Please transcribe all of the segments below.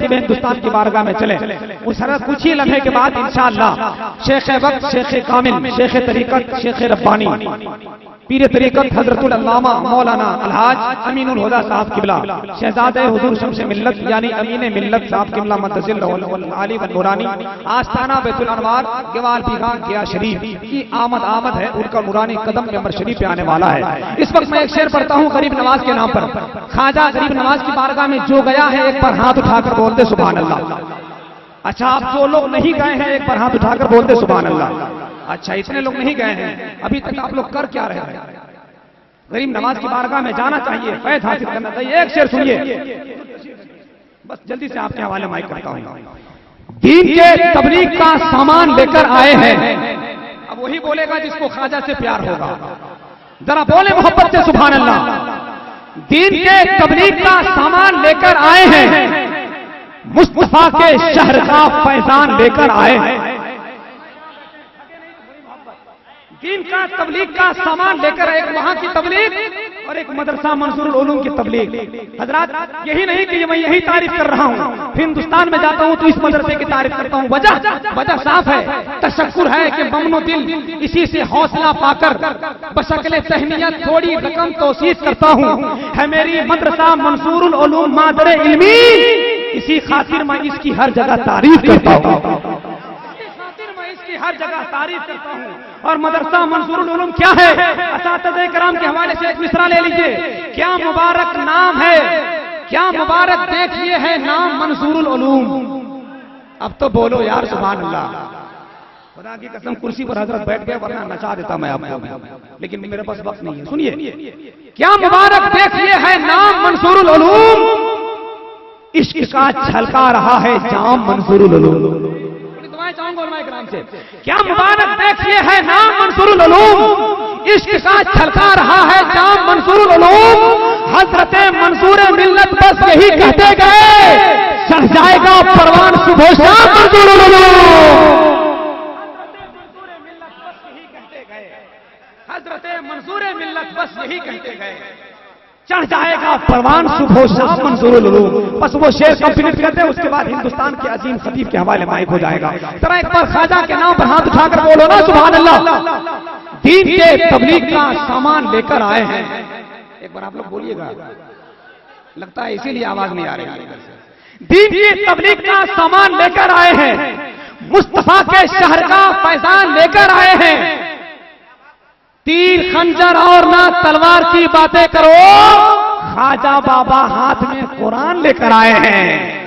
खतीब हिंदुस्तान की बारगाह में चले, उस हर कुछ ही लम्हे के बाद इंशाअल्लाह शेख वक्त, शेख कामिल, शेख तरीकत, शेख रब्बानी, पीर तरीकत हजरतुल अल्लामा मौलाना अलहाज अमीनुल हुदा साहब किबला, शहजादे हुजूर शम्स मिल्लत यानी अमीन मिल्लत साहब किबला मद्दसिल आली व नूरानी, आस्ताना बैतुल अनवार गेवाल बीघा गया शरीफ की आमद है। उनका नूरानी कदम नंबर शरीफ पे आने वाला है। इस वक्त मैं एक शेर पढ़ता हूँ गरीब नवाज के नाम पर। ख्वाजा गरीब नवाज की बारगाह में जो गया है एक बार हाथ उठाकर बोलते सुभान अल्लाह। अच्छा, आप जो लोग नहीं गए हैं एक बार हाथ उठाकर बोलते सुभान अल्लाह। अच्छा, इतने लोग नहीं गए हैं, अभी तक आप लोग कर क्या रहे हैं? गरीब नवाज की बारगाह में जाना चाहिए, फैज़ हासिल करना चाहिए। एक शेर सुनिए, बस जल्दी से आपके हवाले माइक करता हूँ। दीन के तबलीग का सामान लेकर आए हैं, अब वही बोलेगा जिसको ख्वाजा से प्यार होगा। जरा बोले मोहब्बत से सुभान अल्लाह। दीन के तबलीग का सामान लेकर आए हैं, मुस्तफा के शहर का फैजान लेकर आए हैं। दीन का तबलीग का सामान लेकर, एक वहां की तबलीग और एक मदरसा मंसूरुल उलूम की तबलीग। हजरात, यही नहीं कि मैं यही तारीफ कर रहा हूँ, हिंदुस्तान में जाता हूँ तो इस मदरसे की तारीफ करता हूँ। वजह साफ है, तशक्कुर है कि ममनो दिल इसी से हौसला पाकर बशकले तहनीयत थोड़ी रकम तौसीफ करता हूँ। है मेरी मदरसा मंसूरुल उलूम मादरे इल्मी, इसी खातिर मैं इसकी हर जगह तारीफ करता हूँ, हर जगह तारीफ करता हूँ। और मदरसा मंसूरुल उलूम क्या है? असातिज़े किराम के हवाले से एक मिसरा ले लीजिए। क्या मुबारक नाम है, क्या मुबारक देखिए है नाम मंसूरुल उलूम। अब तो बोलो यार सुभान अल्लाह। खुदा की कसम कुर्सी पर हजरत बैठ गए, वरना नचा देता मैं आपको, लेकिन मेरे पास वक्त नहीं है। सुनिए, क्या मुबारक देखिए है नाम मंसूरुल उलूम, इश्क का छलका रहा है जाम मंसूरुल उलूम। से क्या मुबारक देखिए है नाम मंसूरुल उलूम, इश्क का छलका रहा है जाम मंसूरुल उलूम। हजरत मंसूर मिल्लत बस यही कहते गए, चढ़ जाएगा परवान सुबह शाम मंसूरुल उलूम। हजरत मंसूर मिल्लत बस यही कहते गए, चढ़ जाएगा परवान सुबह शाम मंसूरुल उलूम। बस वो शेर कंप्लीट करते हैं, उसके बाद हिंदुस्तान के अजीम खतीब के हवाले माइक हो जाएगा। जरा एक बार ख्वाजा के नाम पर हाथ उठाकर बोलो ना सुभान अल्लाह। दीन के तबलीग का सामान लेकर आए हैं, एक बार आप लोग बोलिएगा, लगता है इसीलिए आवाज नहीं आ रही। दीन की तबलीग का सामान लेकर आए हैं, मुस्तफा के शहर का फैजान लेकर आए हैं। तीर खंजर और ना तलवार की बातें करो, ख्वाजा बाबा हाथ में कुरान लेकर आए हैं।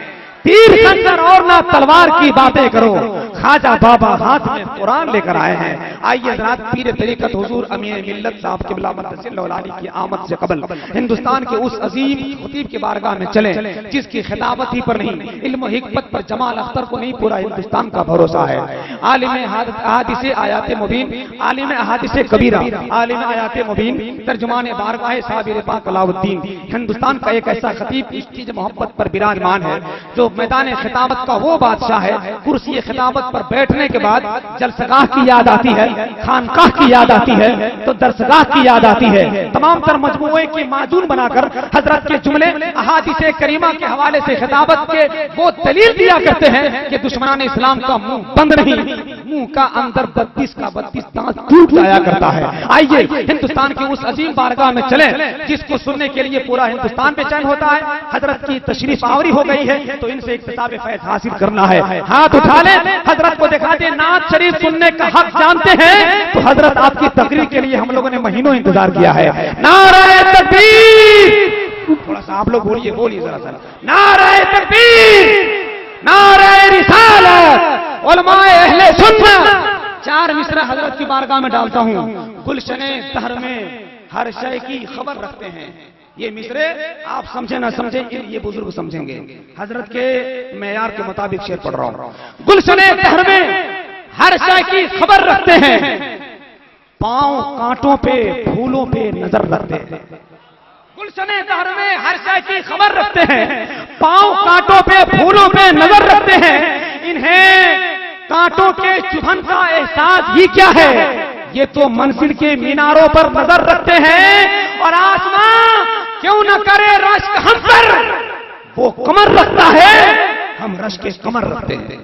तीर खंजर और ना तलवार की बातें करो, ख्वाजा बाबा हाथ में कुरान लेकर आए हैं। आइए हज़रात, पीर तरीकत हुजूर अमीर मिल्लत साहब किबला मद्दसिल आली की आमद से कबल हिंदुस्तान के उस अजीम खतीब की बारगाह में चले जिसकी खिताबत ही पर नहीं, इल्म हिकमत पर जमाल अख्तर को नहीं पूरा हिंदुस्तान का भरोसा है। आलिम अहादीस आयात मुबीन, आलिम अहादीस कबीरा, आलिम आयात मुबीन, तर्जुमान बारगाह साबिर पाक अलाउद्दीन, हिंदुस्तान का एक ऐसा खतीब इश्क़ मोहब्बत पर विराजमान है जो मैदान खिताबत का वो बादशाह है। कुर्सी खिताबत पर बैठने के बाद जलसगाह की याद आती है, खानकाह की याद आती है, तो दरसगाह की याद आती है। तमाम तर मजमूए की माजून बनाकर हजरत के जुमले अहादीस करीमा के हवाले से खिताबत के वो दलील दिया करते हैं कि दुश्मनान इस्लाम का मुंह बंद नहीं, मुंह का अंदर 32 का 32 दांत टूट जाया करता है। आइए हिंदुस्तान की उस अजीम बारगाह में चले जिसको सुनने के लिए पूरा हिंदुस्तान बेचैन होता है। हजरत की तशरीफ आवरी हो गई है तो इनसे इख्तिताब फैज़ हासिल करना है। हाथ उठा ले, हजरत को दिखा दे, नात शरीफ सुनने का हक जानते हैं तो हजरत आपकी तकरीर के लिए हम लोगों ने महीनों इंतजार किया है। नारे तकबीर, थोड़ा सा आप लोग बोलिए जरा सा, नारे तकबीर, नारे रिसालत, उलमाए अहले सुन्नत। 4 मिसरा हजरत की बारगाह में डालता हूं। गुलशने दहर में हर शय की खबर रखते हैं। ये मिसरे आप समझे ना समझे, ये बुजुर्ग समझेंगे। हजरत के मेयार के मुताबिक शेर पढ़ रहा हूं। गुलशने दहर में हर शय की खबर रखते हैं, पांव कांटों पे फूलों पे नजर रखते हैं। गुलशने दहर में हर शय की खबर रखते हैं, पांव कांटों पे फूलों पे नजर रखते हैं। इन्हें कांटों के चुभन का एहसास ही क्या है, ये तो मंजिल के मीनारों पर नजर रखते हैं। और आसमां क्यों न करे रश्क हम पर, वो कमर रखता है। हम रश के कमर रखते हैं।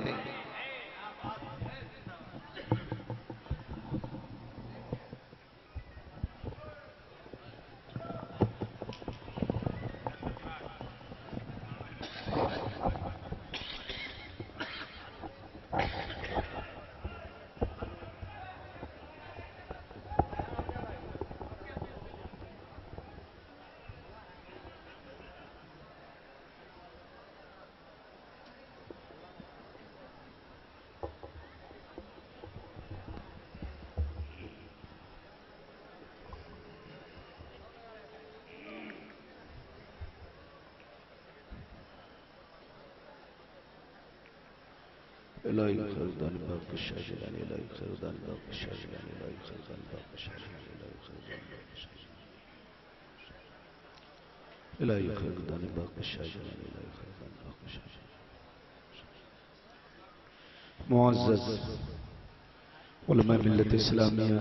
मुअज़्ज़ज़ उलमा मिल्लत इस्लामिया,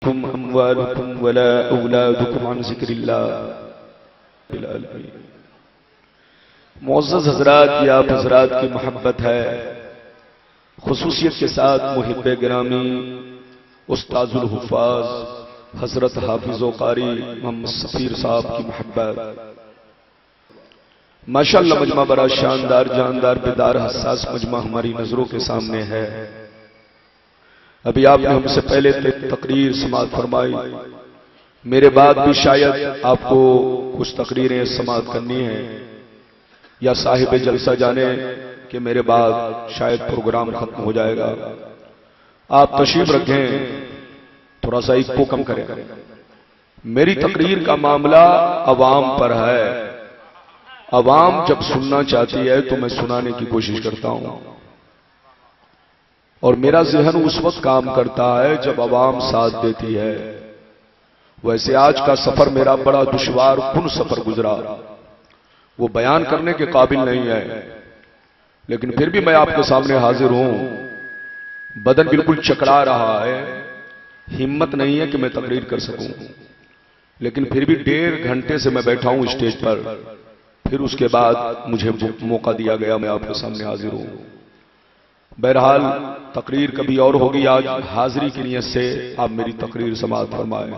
अम्वालुकुम वला औलादुकुम अन ज़िक्रिल्लाह। मुअज़्ज़ज़ हज़रात, ये आप हज़रात की मोहब्बत है, खुसूसियत के साथ मुहिब्बे गिरामी उस्ताज़ुल हुफ़्फ़ाज़ हज़रत हाफ़िज़ व क़ारी मोहम्मद सफ़ीर साहब की मोहब्बत। माशाअल्लाह मजमा बड़ा शानदार, जानदार, बेदार, हसास मजमा हमारी नजरों के सामने है। अभी आपने हमसे पहले तकरीर समाअत फरमाई, मेरे बाद भी शायद आपको कुछ तकरीरें समाअत करनी है, या साहिब जलसा जाने कि मेरे बाद शायद प्रोग्राम खत्म हो जाएगा। आप तशरीफ रखें, थोड़ा सा इको कम करें। मेरी तकरीर का मामला अवाम पर है। अवाम जब सुनना चाहती है तो मैं सुनाने की कोशिश करता हूं, और मेरा जहन उस वक्त काम करता है जब अवाम साथ देती है। वैसे आज का सफर मेरा बड़ा दुश्वार कुन सफर गुजरा, वो बयान करने के काबिल नहीं है, लेकिन फिर भी मैं आपके सामने हाजिर हूं। बदन बिल्कुल चकरा रहा है, हिम्मत नहीं है कि मैं तकरीर कर सकूं, लेकिन फिर भी 1.5 घंटे से मैं बैठा हूं स्टेज पर। फिर उसके बाद मुझे मौका दिया गया, मैं आपके सामने हाजिर हूं। बहरहाल तकरीर कभी और होगी, आज हाजिरी की नियत से आप मेरी तकरीर समाअत फरमाएं।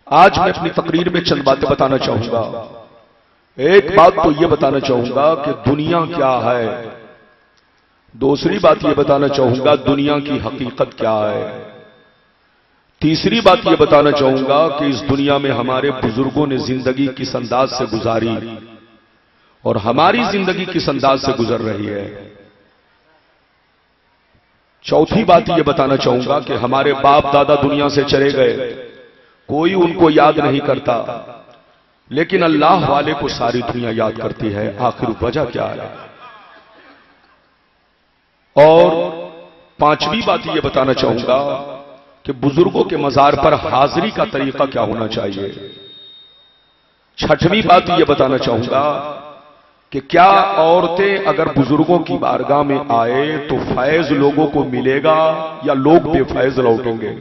आज मैं अपनी तकरीर में चंद बातें बताना चाहूंगा। एक बात तो यह बताना चाहूंगा कि दुनिया क्या है, दूसरी बात यह बताना चाहूंगा दुनिया की हकीकत क्या है, तीसरी बात यह बताना चाहूंगा कि इस दुनिया में हमारे बुजुर्गों ने जिंदगी किस अंदाज से गुजारी और हमारी जिंदगी किस अंदाज से गुजर रही है। चौथी बात यह बताना चाहूंगा कि हमारे बाप दादा दुनिया से चले गए, कोई उनको याद नहीं करता, लेकिन अल्लाह वाले को सारी दुनिया याद करती है। आखिर वजह क्या है? और पांचवी बात यह बताना चाहूंगा कि बुजुर्गों के मजार पर हाजिरी का तरीका क्या होना चाहिए। छठवीं बात यह बताना चाहूंगा कि क्या औरतें अगर बुजुर्गों की बारगाह में आए तो फैज लोगों को मिलेगा या लोग बेफैज लौटेंगे।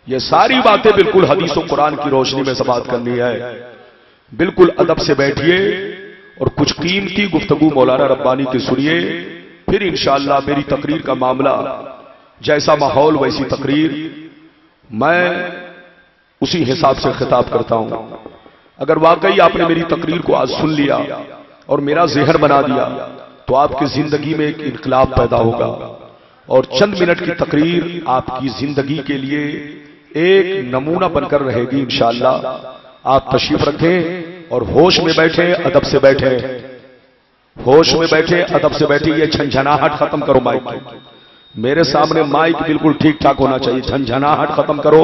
ये सारी बातें बिल्कुल हदीस और कुरान की रोशनी में समाअत करनी है। बिल्कुल अदब से बैठिए और कुछ कीमती गुफ्तगू मौलाना रब्बानी की सुनिए, फिर इंशाअल्लाह मेरी तकरीर का मामला, जैसा माहौल वैसी तकरीर, मैं उसी हिसाब से खिताब करता हूं। अगर वाकई आपने मेरी तकरीर को आज सुन लिया और मेरा ज़हन बना दिया तो आपकी जिंदगी में एक इनकलाब पैदा होगा, और चंद मिनट की तकरीर आपकी जिंदगी के लिए एक नमूना बनकर रहेगी इंशाअल्लाह। आप तशरीफ रखें और होश में बैठे, अदब से बैठे, होश में बैठे, अदब से बैठे। ये झंझनाहट खत्म करो माइक की। मेरे सामने माइक बिल्कुल ठीक ठाक होना चाहिए। झंझनाहट खत्म करो,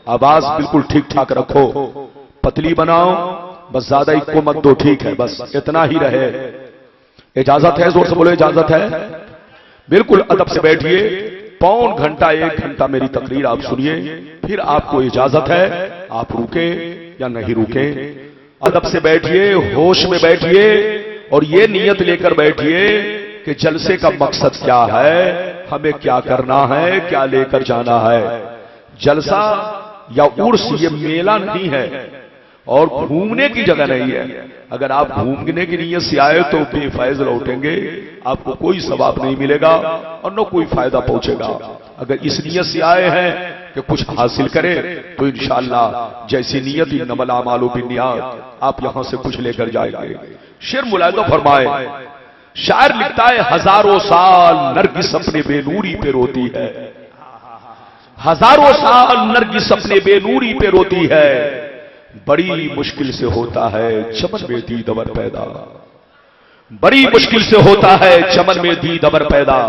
आवाज बिल्कुल ठीक ठाक रखो, पतली बनाओ, बस ज्यादा इको मत दो, ठीक है, बस इतना ही रहे। इजाजत है? जोर से बोलो, इजाजत है? बिल्कुल अदब से बैठिए। पौन घंटा 1 घंटा मेरी तकरीर आप सुनिए, फिर आपको इजाजत है, आप रुके या नहीं रुके। अदब से बैठिए, होश में बैठिए और ये नियत लेकर बैठिए कि जलसे का मकसद क्या है, हमें क्या करना है, क्या लेकर जाना है। जलसा या उर्स ये मेला नहीं है और घूमने की जगह नहीं है। अगर आप घूमने की नीयत से आए तो बेफैज लौटेंगे, आपको कोई सवाब नहीं मिलेगा और न कोई फायदा पहुंचेगा। अगर इस नीयत से आए हैं कि कुछ हासिल करें तो इंशाअल्लाह जैसी नियत इन्नमल आमालु बिन्नियात, आप यहां से कुछ लेकर जाएंगे। शेर मुलाहिजा फरमाए, शायर लिखता है, हजारों साल नरगिस अपने बेनूरी पे रोती है, हजारों साल नरगिस अपने बेनूरी पे रोती है, बड़ी मुश्किल से होता है चमन में दीद अबर पैदा, बड़ी मुश्किल से होता है चमन में दीद अबर पैदा।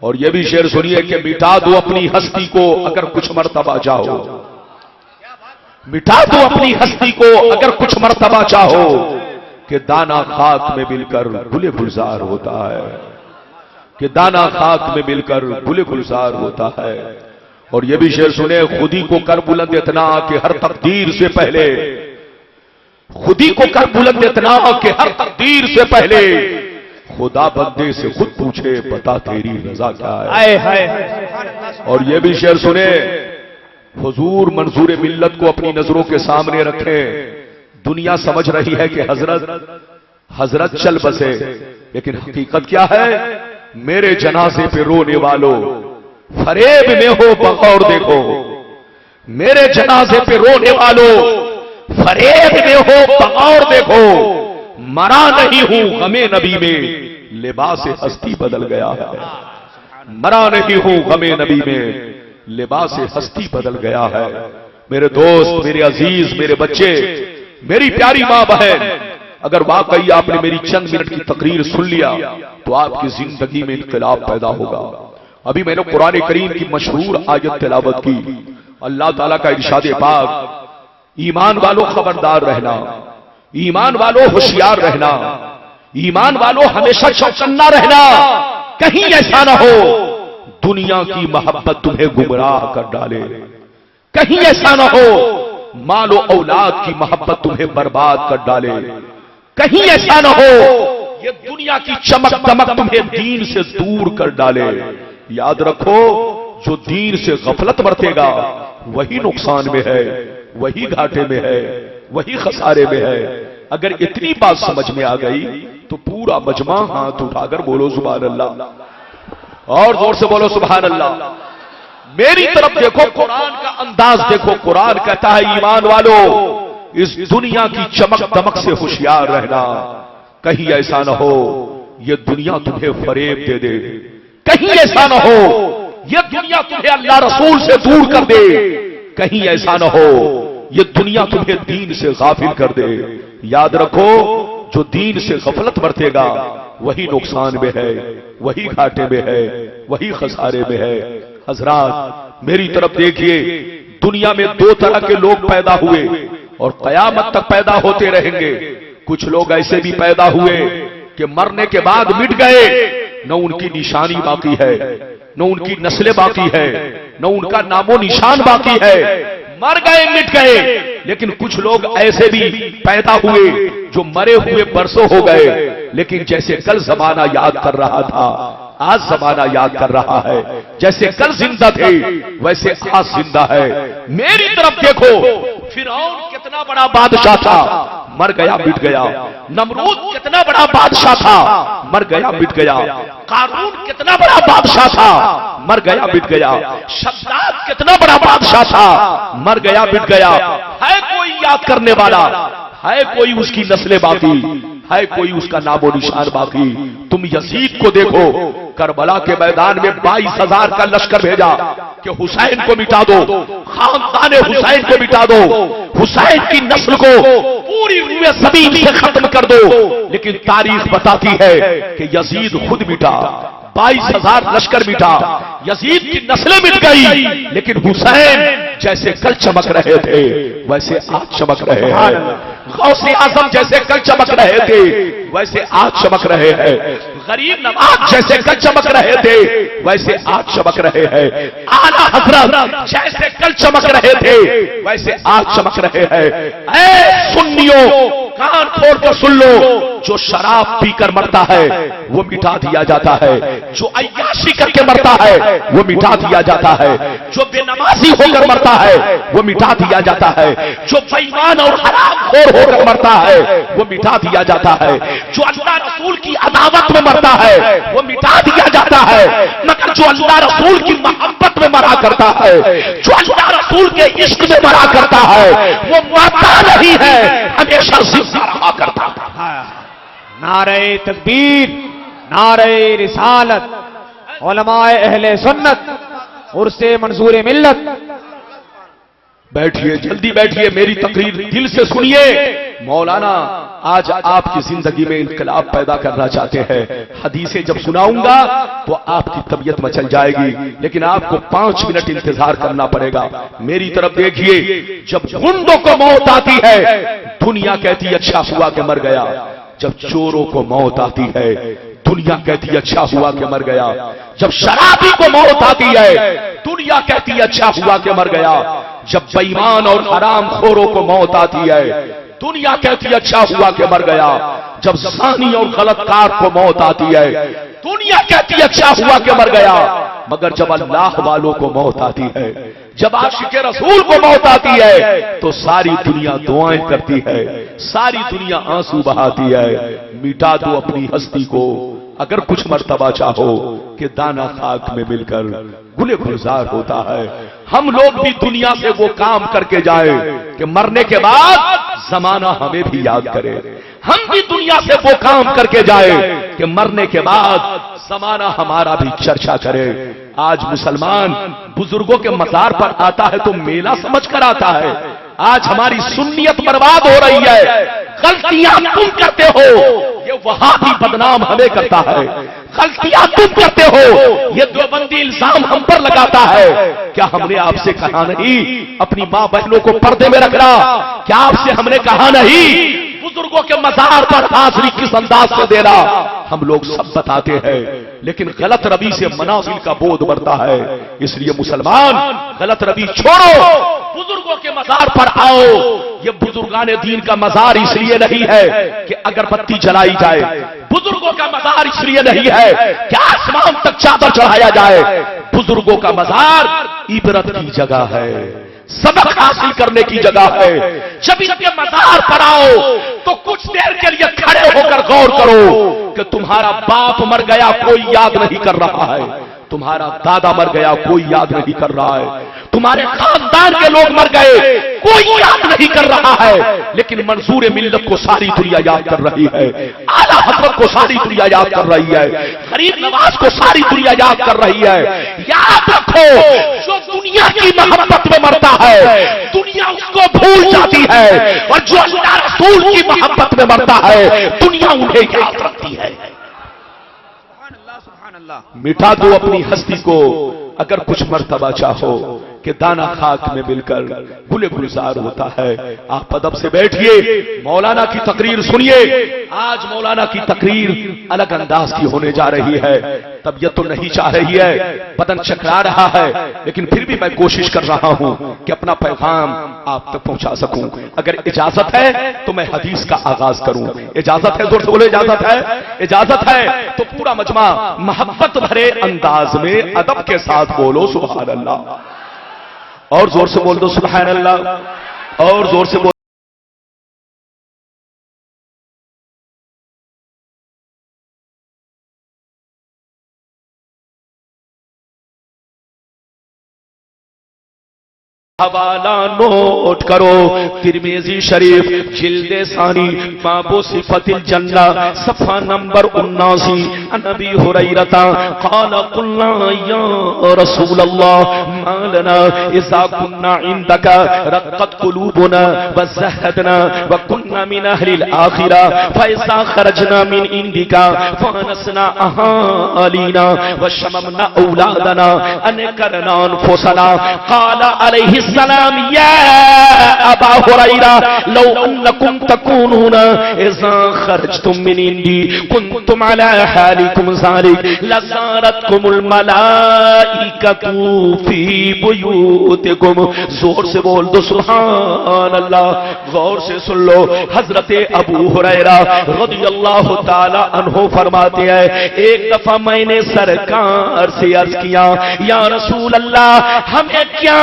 और यह भी शेर सुनिए कि मिटा दो अपनी हस्ती को अगर कुछ मर्तबा चाहो, मिटा दो अपनी हस्ती को अगर कुछ मर्तबा चाहो, कि दाना खाक में मिलकर गुले गुलजार होता है, कि दाना खाक में मिलकर गुले गुलजार होता है। और यह भी शेर सुने, खुदी को कर बुलंद इतना कि हर तकदीर से पहले, खुदी को कर बुलंद इतना कि हर तकदीर से पहले खुदा बंदे से खुद पूछे बता तेरी रजा क्या है। और यह भी शेर सुने, हुजूर मंजूर मिल्लत को अपनी नजरों के सामने रखे। दुनिया समझ रही है कि हजरत चल बसे, लेकिन हकीकत क्या है, मेरे जनाजे पे रोने वालों फरेब में हो बगौर देखो, मेरे जनाजे पे रोने वालों फरेब में हो बगौर देखो, मरा नहीं हूं गमे नबी में लिबास हस्ती बदल गया है, मरा नहीं हूं गमे नबी में लिबास हस्ती बदल गया है। मेरे दोस्त, मेरे अजीज, मेरे बच्चे, मेरी प्यारी मां बहन, अगर वाकई आपने मेरी चंद मिनट की तकरीर सुन लिया तो आपकी जिंदगी में इनकलाब पैदा होगा। अभी मैंने कुरान करीम की मशहूर आयत तिलावत की। अल्लाह ताला का इरशाद पाक, ईमान वालों खबरदार रहना, ईमान वालों होशियार रहना, ईमान वालों हमेशा चौकन्ना रहना, कहीं ऐसा ना हो दुनिया की मोहब्बत तुम्हें गुमराह कर डाले, कहीं ऐसा ना हो मालो औलाद की मोहब्बत तुम्हें बर्बाद कर डाले, कहीं ऐसा ना हो ये दुनिया की चमक दमक तुम्हें दीन से दूर कर डाले। याद रखो, जो दीन से गफलत बरतेगा वही नुकसान में है, वही घाटे में है, वही खसारे में है। अगर इतनी बात समझ में आ गई तो पूरा मजमा हाथ उठाकर बोलो सुभान अल्लाह, और जोर से बोलो सुभान अल्लाह। मेरी तरफ देखो, कुरान का अंदाज देखो। कुरान कहता है, ईमान वालों इस दुनिया की चमक दमक से होशियार रहना, कहीं ऐसा ना हो ये दुनिया तुम्हें फरेब दे दे, कहीं ऐसा ना हो ये दुनिया तुम्हें अल्लाह रसूल से दूर कर दे, कहीं ऐसा ना हो ये दुनिया तुम्हें दीन से गाफिल कर दे। याद रखो, जो दीन से गफलत बरतेगा वही नुकसान में है, वही घाटे में है, वही खसारे में है। हजरात मेरी तरफ देखिए, दुनिया में 2 तरह के लोग पैदा हुए और कयामत तक पैदा होते रहेंगे। कुछ लोग ऐसे भी पैदा हुए कि मरने के बाद मिट गए, न उनकी निशानी बाकी है, न उनकी नस्लें बाकी है, न उनका नामो निशान बाकी है, मर गए, मिट गए। लेकिन कुछ लोग ऐसे भी पैदा हुए जो मरे हुए बरसों हो गए, लेकिन जैसे कल जमाना याद कर रहा था आज जमाना याद कर रहा है, जैसे कल जिंदा थे वैसे आज जिंदा है। मेरी तरफ देखो, फिरौन कितना बड़ा बादशाह था, मर गया, मिट गया। नमरूद कितना बड़ा बादशाह था, मर गया, मिट गया। कारून कितना बड़ा बादशाह था, मर गया, मिट गया। शद्दाद कितना बड़ा बादशाह था, मर गया, मिट गया। है कोई याद करने वाला? है कोई उसकी नस्लें बाकी? है कोई उसका नामो निशान बाकी? तुम यजीद को देखो, करबला के मैदान में 22,000 का लश्कर भेजा, कि हुसैन को मिटा दो, खानदान हुसैन को मिटा दो, हुसैन की नस्ल को पूरी रूए ज़मीन से खत्म कर दो। लेकिन तारीख बताती है कि यजीद खुद मिटा, 22,000 लश्कर मिटा, यजीद की नस्लें मिट गई, लेकिन हुसैन जैसे कल चमक रहे थे वैसे आज चमक रहे हैं। गौसे आजम जैसे कल चमक रहे थे वैसे आज चमक रहे हैं। गरीब नवाज जैसे कल चमक रहे थे वैसे आज चमक रहे हैं। आला हजरत जैसे कल चमक रहे थे वैसे आज चमक रहे हैं। ऐ सुन्नियों, कान खोल कर सुन लो, जो शराब पीकर मरता है वो मिटा दिया जाता है, जो अय्याशी करके मरता है वो मिटा दिया जाता है, जो बेनमाजी होकर मरता है वो मिटा दिया जाता है, जो बेईमान और हरामखोर होकर मरता है वो मिटा दिया जाता है, जो अल्लाह रसूल की अदावत में मरता है वो मिटा दिया जाता है। मगर जो अल्लाह रसूल की मोहब्बत में मरा करता है, जो अल्लाह रसूल के इश्क में मरा करता है, वो मरता नहीं है, हमेशा जिंदा रहा करता है। नारे तकबीर, नारे रिसालत, उलमाए अहले सुन्नत, उर्से मंजूर मिल्लत। बैठिए, जल्दी बैठिए, मेरी तकरीर दिल से सुनिए। मौलाना आज आपकी जिंदगी में इनकलाब पैदा करना चाहते हैं। हदीसें जब सुनाऊंगा तो आपकी तबीयत मचल जाएगी, लेकिन आपको 5 मिनट इंतजार करना पड़ेगा। मेरी तरफ देखिए, जब गुंडों को मौत आती है दुनिया कहती अच्छा हुआ कि मर गया, जब चोरों को मौत आती है दुनिया कहती अच्छा हुआ कि मर गया, जब शराबी को मौत आती है दुनिया कहती अच्छा हुआ कि मर गया, जब बेईमान और हरामखोरों को मौत आती है दुनिया कहती अच्छा हुआ कि मर गया, जब ज़ानी और गलतकार को मौत आती है दुनिया कहती अच्छा हुआ कि मर गया। मगर जब अल्लाह वालों को मौत आती है, जब आशिक़े रसूल को मौत आती है तो सारी दुनिया दुआएं करती है, सारी दुनिया आंसू बहाती है। मिटा दो अपनी हस्ती को अगर कुछ मर्तबा चाहो कि दाना खाक में मिलकर गुले गुलजार होता है। हम लोग भी दुनिया से वो काम करके जाए कि मरने के बाद जमाना हमें भी याद करे। हम भी दुनिया से वो काम करके जाए कि मरने के बाद जमाना हमारा भी चर्चा करे। आज मुसलमान बुजुर्गों के मजार पर आता है तो मेला समझ कर आता है। आज हमारी सुन्नियत बर्बाद हो रही है। गलतियां तुम करते हो, ये वहाबी बदनाम हमें करता है। गलतियां तुम करते हो, ये देवबंदी इल्जाम हम पर लगाता है। क्या हमने आपसे कहा नहीं अपनी मां बहनों को पर्दे में रखना? क्या आपसे हमने कहा नहीं बुजुर्गों के मजार पर हाजिरी किस अंदाज से देना? हम लोग सब बताते हैं, लेकिन गलत रवि से मनाजिल का बोध बढ़ता है। इसलिए मुसलमान गलत रवि छोड़ो, बुजुर्गों के मजार पर आओ। ये बुजुर्गाने दीन का मजार इसलिए नहीं है कि अगरबत्ती जलाई जाए, बुजुर्गों का मजार इसलिए नहीं है कि आसमान तक चादर चढ़ाया जाए। बुजुर्गों का मजार इबरत की जगह है, सबक हासिल करने की जगह है। जब इनके मजार पर आओ तो कुछ देर के लिए खड़े होकर गौर करो कि तुम्हारा बाप मर गया कोई याद नहीं कर रहा है, तुम्हारा दादा मर गया कोई याद नहीं कर रहा है, तुम्हारे खानदान के लोग मर गए कोई याद नहीं कर रहा है, लेकिन मंसूर मिल्लत को सारी दुनिया याद कर रही है, आला हजरत को सारी दुनिया याद कर रही है, गरीब नवाज को सारी दुनिया याद कर रही है। याद रखो, जो दुनिया की मोहब्बत में मरता है दुनिया उसको भूल जाती है, और जो अल्लाह रसूल की मोहब्बत में मरता है दुनिया उन्हें याद रखती है। मिटा दो अपनी हस्ती को अगर कुछ मर्तबा चाहो कि दाना खाक में मिलकर गुले गुलजार होता है। आप अदब से बैठिए, मौलाना की तकरीर सुनिए। आज मौलाना की तकरीर अलग अंदाज की होने जा रही है। तबीयत तो नहीं चाह रही है, बदन चकरा रहा है, लेकिन फिर भी मैं कोशिश कर रहा हूं कि अपना पैगाम आप तक पहुंचा सकूं। अगर इजाजत है तो मैं हदीस का आगाज करूं। इजाजत है? जोर से बोलो इजाजत है। इजाजत है तो पूरा मजमा मोहब्बत भरे अंदाज में अदब के साथ बोलो सुभान अल्लाह, और जोर से बोल दो सुभान अल्लाह, और जोर से बोल हवाला नोट करो, तिरमिज़ी शरीफ जिल्दे सानी बाबो सिफतिल जन्ना सफ़ा नंबर 79। नबी हुरैरता क़ाल क़ुलना या रसूल अल्लाह मा लना इज़ा कुन्ना इंदका रक़्क़त क़ुलूबुना व ज़हदना व कुन्ना मिन अहलिल आखिरा फ़इज़ा ख़रजना मिन इंदिका फ़अनसना अहालीना व शममना औलादना अनकरना अनफुसना। क़ाल अलैहि सलाम या अबा हुरैरा लौ अन्नकुम तकूनूना इज़ा खरजतुम मिन इंदी कुंतुम अला हालिकुम ज़ालिक लज़ारतकुमुल मलाइकतु फी बुयूतिकुम। जोर से बोल दो सुभान अल्लाह। गौर से सुन लो, हजरत अबू हुरैरा रज़ियल्लाहु ताला अन्हु फरमाते हैं, एक दफा मैंने सरकार से अर्ज किया, या रसूल अल्लाह हमें क्या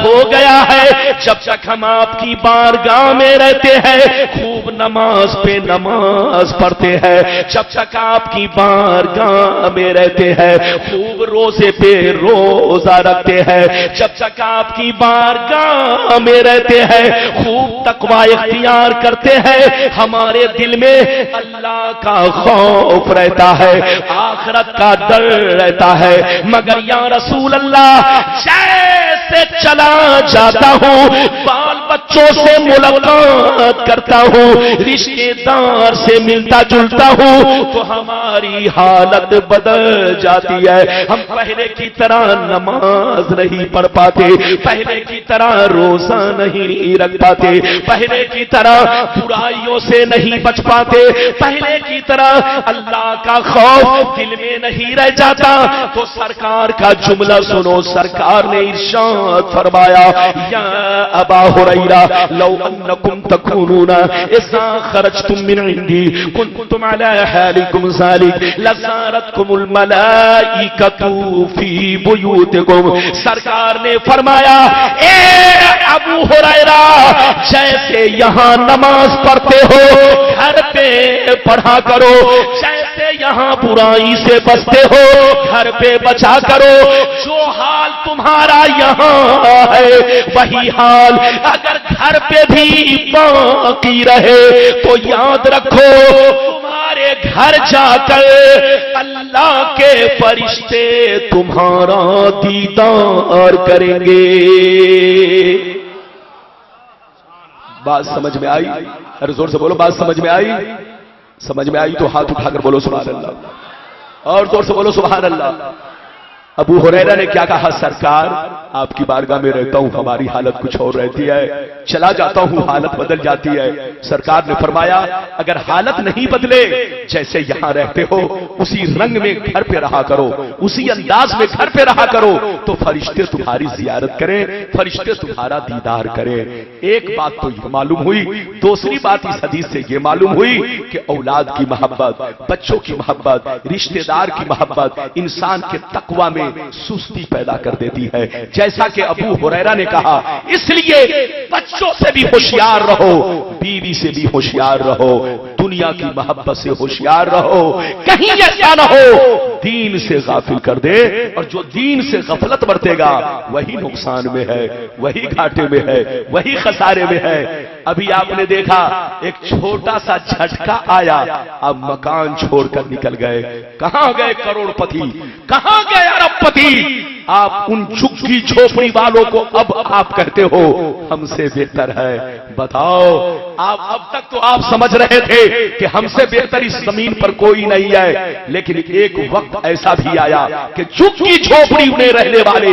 हो गया है, जब तक हम आपकी बारगाह में रहते हैं खूब नमाज पे नमाज पढ़ते हैं, जब तक आपकी बारगाह में रहते हैं खूब रोजे पे रोजा रखते हैं, जब तक आपकी बारगाह में रहते हैं खूब तकवा इख्तियार करते हैं, हमारे दिल में अल्लाह का खौफ रहता है, आखिरत का डर रहता है। मगर या रसूल अल्लाह जैसे चला जाता हूं, बाल बच्चों से मुलाकात करता हूं, रिश्तेदार से मिलता जुलता हूं, तो हमारी हालत बदल जाती है। हम पहले की तरह नमाज नहीं पढ़ पाते, पहले की तरह रोजा नहीं रख पाते, पहले की तरह बुराइयों से नहीं बच पाते, पहले की तरह अल्लाह का खौफ दिल में नहीं रह जाता। तो सरकार का जुमला सुनो, सरकार ने इरशाद फरमाया, या अबा हुरैरा लौ अन्नकुम तकूनूना इज़ा खरजतुम मिन इंदी कुंतुम अला हालिकुम ज़ालिक लज़ारतकुमुल मलाइकतु फी बुयूतिकुम। सरकार ने फरमाया, ए अबू हुरैरा जैसे यहां नमाज पढ़ते हो घर पे पढ़ा करो, जैसे यहां बुराई से बचते हो घर पे बचा करो। जो हाल तुम्हारा यहां है वही हाल अगर घर पे भी बाकी रहे तो याद रखो तुम्हारे घर जाकर अल्लाह के फरिश्ते तुम्हारा दीदार करेंगे। बात समझ में आई? अरे जोर से बोलो, बात समझ में आई? समझ में आई तो हाथ उठाकर बोलो सुभान अल्लाह, और जोर से बोलो सुभान अल्लाह। अबू हुरैरा ने क्या कहा, सरकार आपकी बारगाह में रहता हूं हमारी हालत कुछ और रहती है, चला जाता हूं हालत बदल जाती है। सरकार ने फरमाया, अगर हालत नहीं बदले जैसे यहां रहते हो उसी रंग में घर पे रहा करो, उसी अंदाज में घर पे रहा करो तो फरिश्ते तुम्हारी जियारत करें, फरिश्ते तुम्हारा दीदार करें। एक बात तो ये मालूम हुई, दूसरी बात इस हदीस से ये मालूम हुई कि औलाद की मोहब्बत, बच्चों की मोहब्बत, रिश्तेदार की मोहब्बत इंसान के तकवा में सुस्ती पैदा कर देती है। जैसा कि अबू हुरैरा ने कहा, इसलिए बच्चों से भी होशियार रहो, बीवी से भी होशियार रहो, दुनिया की मोहब्बत से होशियार रहो, कहीं ऐसा ना हो दीन से गाफिल कर दे। और जो दीन से गफलत बरतेगा वही नुकसान में है, वही घाटे में है, वही खसारे में है। अभी आपने देखा एक छोटा सा झटका आया, अब मकान छोड़कर निकल गए। कहां गए करोड़पति, कहां गए अरबपति? आप उन झुग्गी झोपड़ी वालों को अब आप कहते हो हमसे बेहतर है। बताओ, आप अब तक तो आप समझ रहे थे कि हमसे बेहतर इस जमीन पर कोई नहीं है, लेकिन एक वक्त ऐसा भी आया कि झुग्गी झोपड़ी में रहने वाले,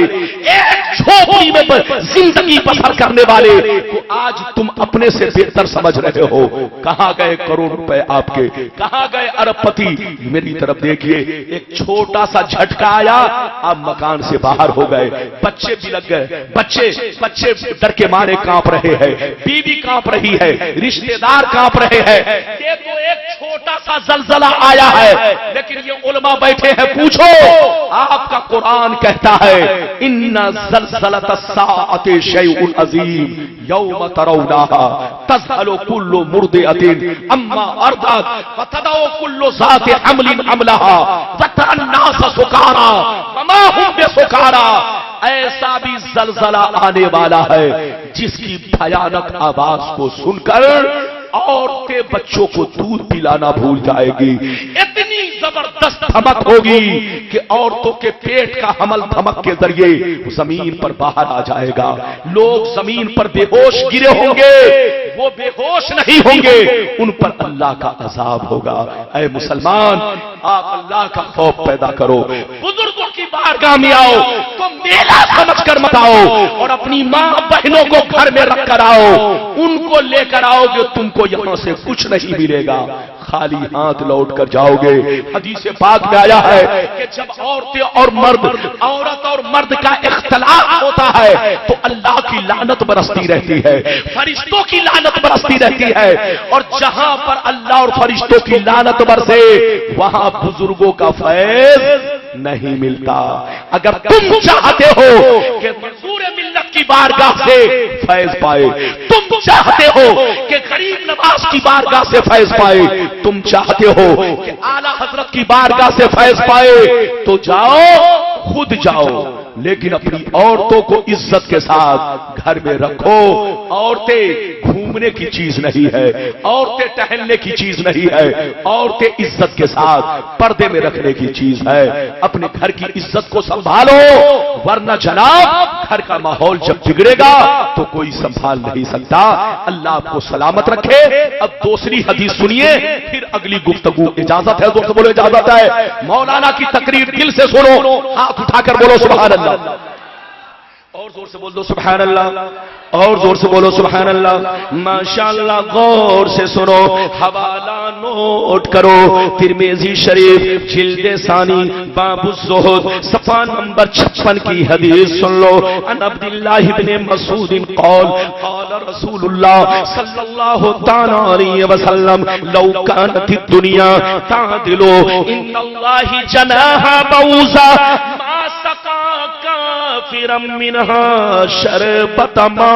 एक झोपड़ी में जिंदगी बसर करने वाले को आज तुम अपने से बेहतर समझ रहे हो। कहां गए करोड़ रुपए आपके, कहां गए अरबपति? मेरी तरफ देखिए, एक छोटा सा झटका आया, आप मकान से बाहर हो गए, बच्चे भी लग गए, बच्चे डर के मारे कांप रहे हैं, बीवी कांप रही है, रिश्तेदार कांप रहे हैं। देखो एक छोटा सा सा जलजला आया है, लेकिन ये उलमा बैठे हैं, पूछो आपका कुरान कहता है इन्ना ज़लज़लतस्साअति शैउन अज़ीम यौम तरौनाहा तज़हलु कुल्लु मुर्दिअतिन अम्मा अर्दअत व तदउ कुल्लु ज़ाति हम्लिन हम्लहा व तरन्नास सुकारा वमा हुम बिसुकारा। ऐसा भी जलजला आने वाला है जिसकी भयानक आवाज को सुनकर औरतें बच्चों को दूध पिलाना भूल जाएगी। इतनी जबरदस्त धमक होगी कि औरतों के पेट का हमल धमक के जरिए जमीन पर बाहर आ जाएगा। लोग जमीन पर बेहोश गिरे होंगे, वो बेहोश नहीं होंगे, उन पर अल्लाह का अजाब होगा। ऐ मुसलमान, आप अल्लाह का खौफ पैदा करो, बुजुर्गों की बारगाह में आओ तो मेला समझकर मत आओ, और अपनी मां बहनों को घर में रख कर आओ, उनको लेकर आओगे, तुमको यहां से कुछ नहीं मिलेगा, खाली हाथ लौट कर जाओगे। हदीस पाक में आया है कि जब औरतें और मर्द, औरत और मर्द का इख्तिलाफ होता है तो अल्लाह की लानत बरसती रहती है, फरिश्तों की लानत बरसती रहती है, और जहां पर अल्लाह और फरिश्तों की लानत बरसे वहां बुजुर्गों का फैज नहीं मिलता। अगर तुम चाहते हो कि मंसूर मिल्लत की बारगाह से फैज पाए, तुम चाहते हो कि गरीब नवाज की बारगाह से फैज पाए, तुम चाहते हो कि आला हजरत की बारगाह से फैज पाए, तो जाओ, खुद जाओ, लेकिन अपनी औरतों को इज्जत के साथ घर में रखो। औरतें घूमने की चीज नहीं है, औरतें टहलने की चीज नहीं है, औरतें इज्जत के साथ पर्दे में रखने की चीज है। अपने घर की इज्जत को संभालो, वरना जनाब घर का माहौल जब बिगड़ेगा तो कोई संभाल नहीं सकता। अल्लाह आपको सलामत रखे। अब दूसरी हदीस सुनिए, फिर अगली गुफ्तगू। इजाजत है? जोर से बोलो इजाजत है। मौलाना की तकरीर दिल से सुनो, हाथ उठाकर बोलो सुभान अल्लाह, और जोर से बोल दो सुभान अल्लाह, और जोर से बोलो सुभान अल्लाह। माशाअल्लाह, गौर से सुनो, हवाला नोट करो। तिरमिज़ी शरीफ जिल्द सानी बाबु ज़ुहद सफ़ा नंबर 56 की हदीस सुन लो। अन अब्दुल्लाह इब्न मसूद क़ाल क़ाल रसूलुल्लाह सल्लल्लाहु तआला अलैहि वसल्लम लौ कानत दुनिया तादिलु इन्नल्लाहि जनाहा बऊज़ा मा सका काफिरम मिनहा शरबतमा।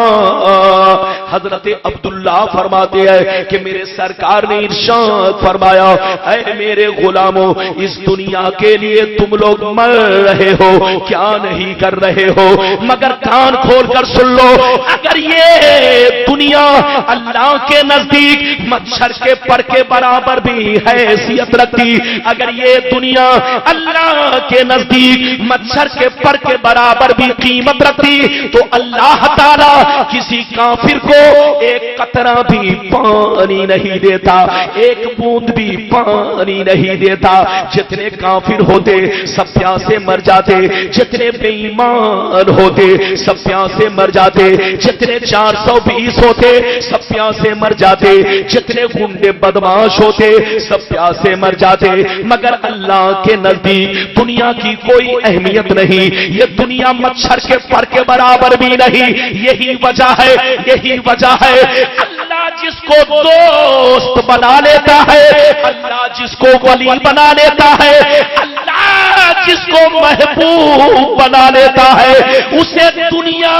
हजरत अब्दुल्ला फरमाते हैं कि मेरे सरकार ने इरशाद फरमाया, ऐ मेरे गुलामों, इस दुनिया के लिए तुम लोग मर रहे हो, क्या नहीं कर रहे हो, मगर कान खोल कर सुन लो। अगर ये दुनिया अल्लाह के नजदीक मच्छर के पर के बराबर भी हैसियत रखती, अगर ये दुनिया अल्लाह के नजदीक मच्छर के पर के बराबर भी कीमत रखती, तो अल्लाह ताला किसी काफिर को एक कतरा भी पानी नहीं देता, एक बूंद भी पानी नहीं देता। जितने काफिर होते सब प्यासे मर जाते, जितने बेईमान होते सब प्यासे मर जाते, जितने 420 होते सब प्यासे मर जाते, जितने गुंडे बदमाश होते सब प्यासे मर जाते। मगर अल्लाह के नजदीक दुनिया की कोई अहमियत नहीं, ये दुनिया मच्छर के पर के बराबर भी नहीं। यही वजह है, यही वजह है, अल्लाह जिसको दोस्त बना लेता है, अल्लाह जिसको वली बना लेता है, अल्लाह जिसको महबूब बना लेता है, उसे दुनिया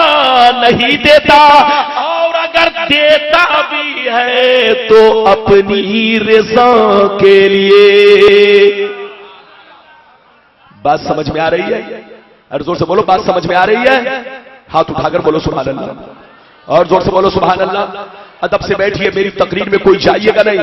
नहीं देता, और अगर देता भी है तो अपनी रज़ा के लिए। बात समझ में आ रही है? अरे जोर से बोलो, बात समझ में आ रही है? हाथ उठाकर बोलो सुभान अल्लाह, और जोर से बोलो सुभान अल्लाह। अदब से बैठिए, मेरी तकरीर में कोई जाइएगा नहीं।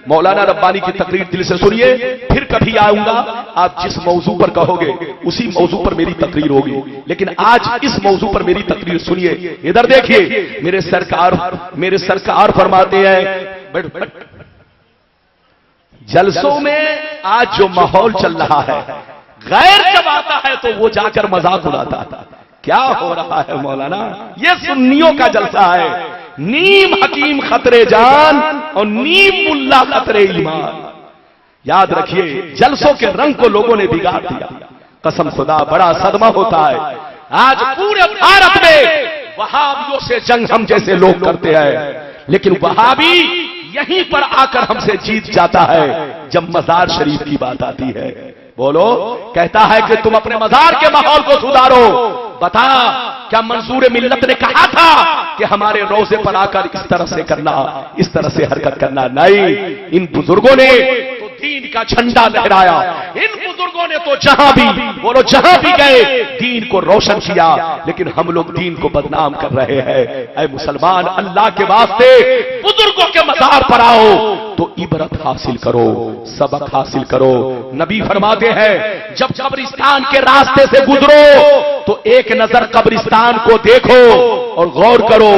मौलाना रब्बानी की तकरीर दिल से सुनिए, फिर कभी आऊंगा, आप जिस मौजू पर कहोगे उसी मौजू पर मेरी तकरीर होगी, लेकिन आज इस मौजू पर मेरी तकरीर सुनिए। इधर देखिए, मेरे सरकार फरमाते हैं, बैठ बैठ। जलसों में आज जो माहौल चल रहा है, गैर जब आता है तो वो जाकर मजाक उड़ाता था। क्या हो रहा है मौलाना? ये सुन्नियों का जलसा है। नीम हकीम खतरे जान और नीम मुल्ला खतरे ईमान। याद रखिए, जलसों के रंग को लोगों ने बिगाड़ दिया। कसम खुदा, बड़ा सदमा होता है। आज पूरे भारत में वहाबियों से जंग हम जैसे लोग करते हैं, लेकिन वहाबी यहीं पर आकर हमसे जीत जाता है। जब मजार शरीफ की बात आती है। बोलो, कहता है कि तुम अपने मजार के माहौल को सुधारो। बता, क्या मंसूर मिल्लत ने कहा था कि हमारे रोजे पर आकर इस तरह से करना, इस तरह से हरकत करना? नहीं, इन बुजुर्गों ने तो दीन का झंडा लहराया। इन बुजुर्गों ने तो जहां भी, बोलो जहां भी गए, दीन को रोशन किया। लेकिन हम लोग दीन को बदनाम कर रहे हैं। ऐ मुसलमान, अल्लाह के वास्ते बुजुर्गों के मजार पर आओ तो इबरत हासिल करो, सबक हासिल करो। नबी फरमाते हैं, जब कब्रिस्तान के रास्ते से गुजरो तो एक नजर कब्रिस्तान को देखो और गौर करो,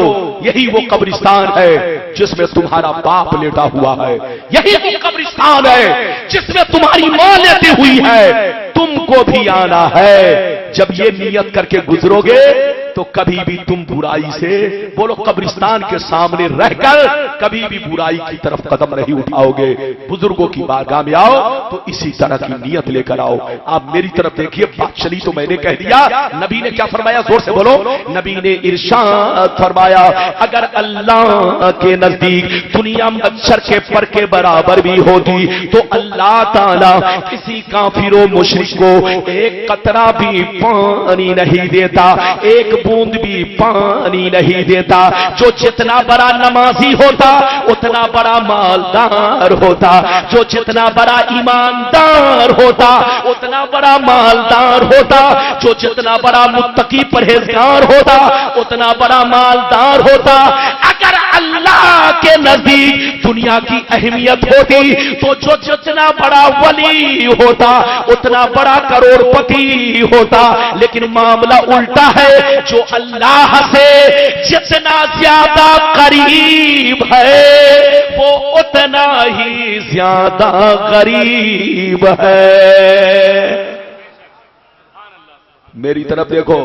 यही वो कब्रिस्तान है जिसमें तुम्हारा बाप लेटा हुआ है, यही वो कब्रिस्तान है जिसमें तुम्हारी मां लेटी हुई है। तुमको भी आना है। जब ये नियत करके गुजरोगे तो कभी भी तुम बुराई से, बोलो कब्रिस्तान के सामने रहकर कभी भी बुराई की तरफ कदम नहीं उठाओगे। बुजुर्गों की बारगाह में आओ तो इसी तरह की नियत लेकर आओ। आप मेरी तरफ देखिए, बात चली तो मैंने कह दिया। नबी ने क्या फरमाया, जोर से बोलो। नबी ने इरशाद फरमाया, अगर अल्लाह के नजदीक दुनिया मच्छर के पर के बराबर भी होती तो अल्लाह ताला किसी काफिरों मुशरिक को एक कतरा भी पानी नहीं देता, एक बूंद भी पानी नहीं देता। जो जितना बड़ा नमाजी होता उतना बड़ा मालदार होता, जो जितना बड़ा ईमानदार होता उतना बड़ा मालदार होता, जो जितना बड़ा मुत्तकी परहेजगार होता उतना बड़ा मालदार होता। अगर अल्लाह के नजदीक दुनिया की अहमियत होती तो जो जितना बड़ा वली होता उतना बड़ा करोड़पति होता। लेकिन मामला उल्टा है, जो अल्लाह से जितना ज्यादा करीब है वो उतना ही ज्यादा गरीब है। मेरी तरफ देखो,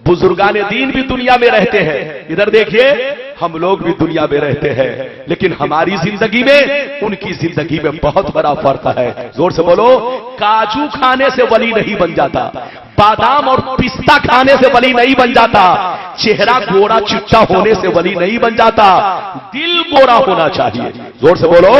बुजुर्गाने दीन भी दुनिया में रहते हैं। इधर देखिए, हम लोग भी दुनिया में रहते हैं, लेकिन हमारी जिंदगी में उनकी जिंदगी में बहुत बड़ा फर्क है। जोर से बोलो, काजू खाने से वली नहीं बन जाता, बादाम और पिस्ता खाने से वली नहीं बन जाता, चेहरा गोरा चिट्टा होने से वली नहीं बन जाता, दिल गोरा होना चाहिए। जोर से बोलो,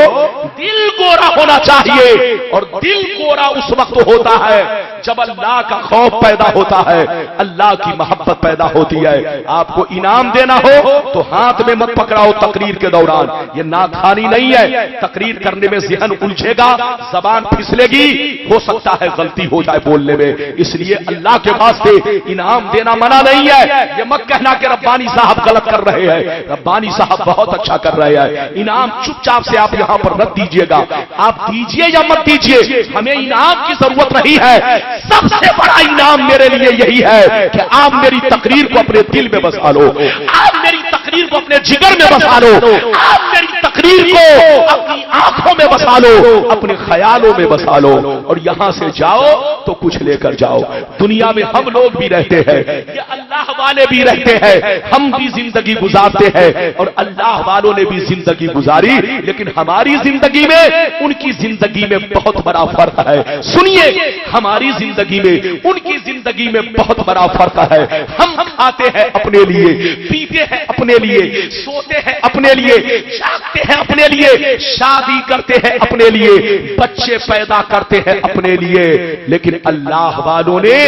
दिल गोरा होना चाहिए। और दिल गोरा उस वक्त होता है जब अल्लाह का खौफ पैदा होता है, अल्लाह की मोहब्बत पैदा होती है। आपको इनाम देना हो तो हाथ में मत पकड़ाओ तकरीर के दौरान, ये नाखानी नहीं है। तकरीर करने में ज़हन उलझेगा, जबान फिसलेगी, हो सकता है गलती हो जाए बोलने में। इसलिए अल्लाह के वास्ते इनाम देना मना नहीं है। ये मत कहना कि रब्बानी साहब गलत कर रहे हैं, रब्बानी साहब बहुत अच्छा कर रहे हैं। इनाम चुपचाप से आप यहां पर रख दीजिएगा, आप दीजिए या मत दीजिए, हमें इनाम की जरूरत नहीं है। सबसे बड़ा इनाम मेरे लिए यही है कि आप मेरी तकरीर को अपने दिल में बसा लो, आप मेरी तकरीर को अपने जिगर में बसा लो, आप मेरी तकरीर को अपनी आंखों में बसा लो, अपने ख्यालों में बसा लो, और यहां से जाओ तो कुछ लेकर जाओ। दुनिया में हम लोग भी रहते हैं, ये अल्लाह वाले भी रहते हैं, हम भी जिंदगी गुजारते हैं और अल्लाह वालों ने भी जिंदगी गुजारी। लेकिन हमारी जिंदगी में उनकी जिंदगी में बहुत बड़ा फर्क है। सुनिए, हमारी जिंदगी में उनकी जिंदगी में बहुत बड़ा फर्क है। हम खाते हैं अपने लिए, पीते हैं अपने लिए, सोते हैं अपने लिए, जागते हैं अपने लिए, शादी करते हैं अपने लिए, बच्चे पैदा करते हैं अपने लिए। लेकिन अल्लाह वालों ने